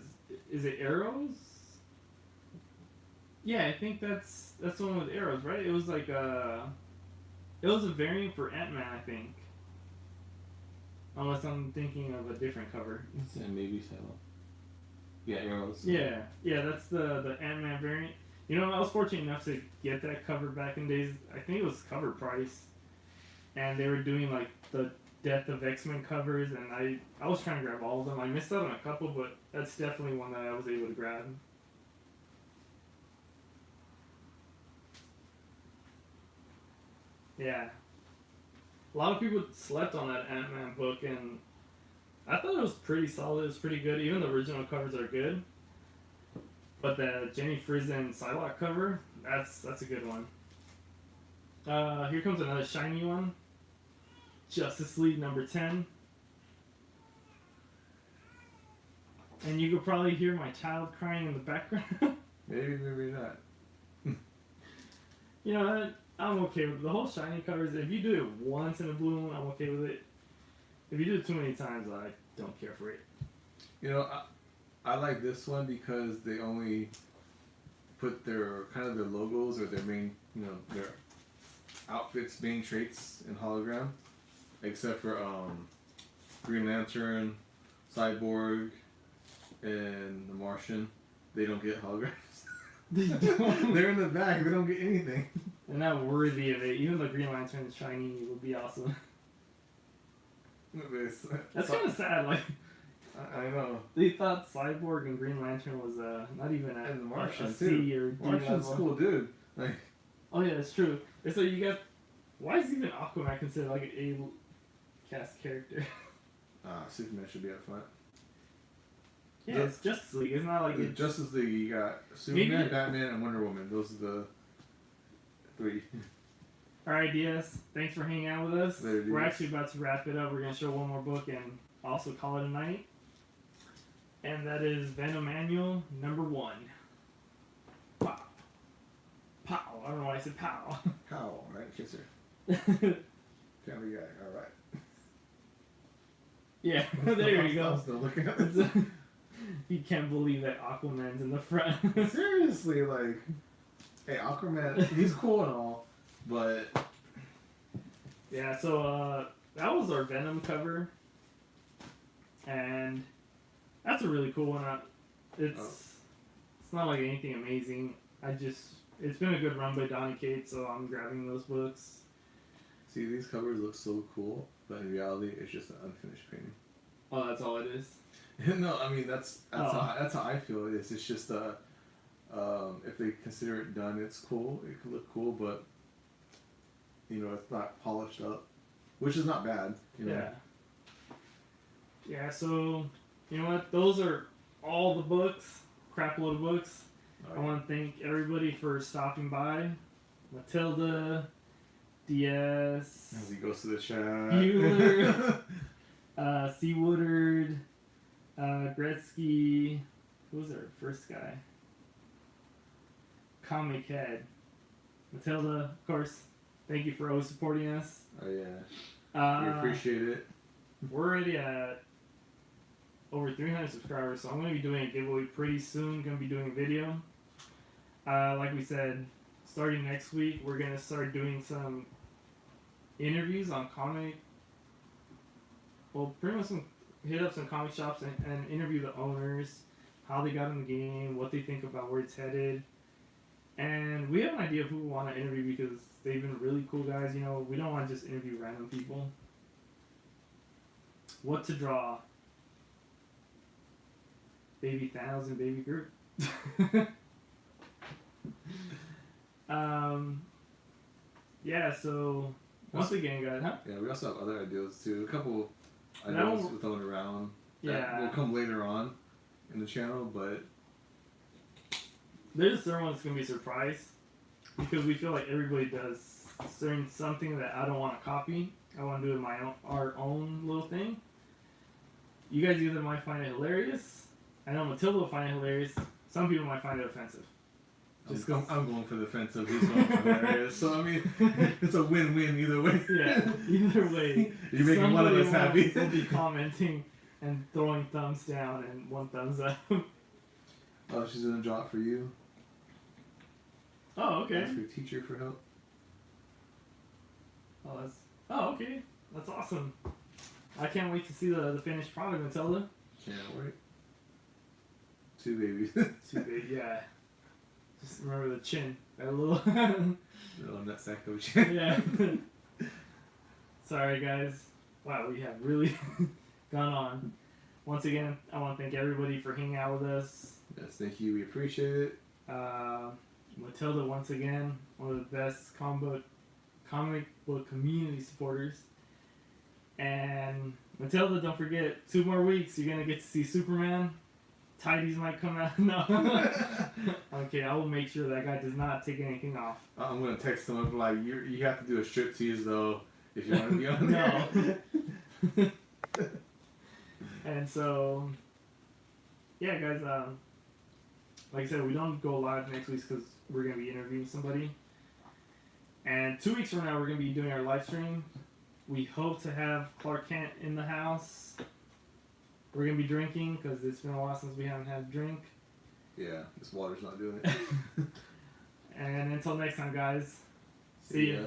Is it arrows? Yeah, I think that's the one with arrows, right? It was like it was a variant for Ant-Man, I think. Unless I'm thinking of a different cover. And maybe so. Yeah, arrows. Yeah, that's the Ant-Man variant. You know, I was fortunate enough to get that cover back in days. I think it was cover price, and they were doing like the Death of X-Men covers, and I was trying to grab all of them. I missed out on a couple, but that's definitely one that I was able to grab. Yeah. A lot of people slept on that Ant-Man book, and I thought it was pretty solid. It was pretty good. Even the original covers are good. But the Jenny Frison Psylocke cover, that's a good one. Here comes another shiny one. Justice League number 10. And you could probably hear my child crying in the background. Maybe not. You know what? I'm okay with it. The whole shiny covers. If you do it once in a blue one, I'm okay with it. If you do it too many times, I don't care for it. You know, I like this one because they only put their kind of their logos or their main, you know, their outfits, main traits in hologram, except for Green Lantern, Cyborg, and the Martian. They don't get holograms. They're in the back. They don't get anything. They're not worthy of it. Even the Green Lantern shiny would be awesome. That's kind of sad. Like, I know. They thought Cyborg and Green Lantern was not even at and the Martian a too. C or D Martian's level. cool, dude. Like, oh yeah, it's true. And so you got. Why is even Aquaman considered like an A-cast character? Superman should be up front. Yeah, it's Justice League. It's not like The it's Justice League, you got Superman, Maybe- Batman, and Wonder Woman. Those are the three. Alright, DS, thanks for hanging out with us. Later, We're DS. actually about to wrap it up. We're going to show one more book and also call it a night. And that is Venom Annual number 1. Pow. Pow. I don't know why I said pow. How? Right? Kiss her. Family Guy. All right. Yeah, there you I'm go. still looking at this. You can't believe that Aquaman's in the front. Seriously, like, hey, Aquaman, he's cool and all, but Yeah, so that was our Venom cover, and that's a really cool one. It's not like anything amazing. It's been a good run by Donny Cates, so I'm grabbing those books. see, these covers look so cool, but in reality, it's just an unfinished painting. Oh, that's all it is. No, I mean that's Oh. how I feel it is. It's just if they consider it done, it's cool. It can look cool, but you know, it's not polished up, which is not bad. You know? Yeah. Yeah, so, you know what? Those are all the books. Crap load of books. I want to thank everybody for stopping by. Matilda, DS, As he goes to the chat. Bueller. C. Woodard, Gretzky. Who was our first guy? Comic Head. Matilda, of course. Thank you for always supporting us. Oh yeah, we appreciate it. We're already at over 300 subscribers, so I'm going to be doing a giveaway pretty soon. Going to be doing a video. Like we said, starting next week, we're going to start doing some interviews on comic. Well, pretty much hit up some comic shops and interview the owners, how they got in the game, what they think about where it's headed. And we have an idea of who we want to interview because they've been really cool guys. You know, we don't want to just interview random people. What to draw? Baby Thanos and Baby Groot. Yeah, so once again, guys, huh? Yeah, we also have other ideas too. A couple That ideas one- we're throwing around. That Yeah. will come later on in the channel, but There's a certain one that's going to be a surprise because we feel like everybody does certain something that I don't want to copy. I want to do it our own little thing. You guys either might find it hilarious. I know Matilda will find it hilarious. Some people might find it offensive. I'm going for the offensive. He's going for the hilarious. So I mean, it's a win-win either way. Yeah, either way. You're making one of us happy. Will be commenting and throwing thumbs down and one thumbs up. Oh, she's gonna draw it for you. Oh, okay. Ask your teacher for help. Oh, okay. That's awesome. I can't wait to see the finished product, Matilda. Can't wait. 2 babies. Too big, yeah. Just remember the chin. That little. Little nutsack of a chin. Yeah. Sorry, guys. Wow, we have really gone on. Once again, I want to thank everybody for hanging out with us. Yes, thank you. We appreciate it. Matilda, once again, one of the best comic book community supporters. And Matilda, don't forget, 2 more weeks, you're going to get to see Superman. Tidies might come out. No. Okay, I will make sure that guy does not take anything off. I'm going to text him up like, you have to do a striptease, though, if you want to be on there. No. And so, yeah, guys, like I said, we don't go live next week because we're going to be interviewing somebody. And 2 weeks from now, we're going to be doing our live stream. We hope to have Clark Kent in the house. We're going to be drinking because it's been a while since we haven't had a drink. Yeah, this water's not doing it. And until next time, guys, see ya.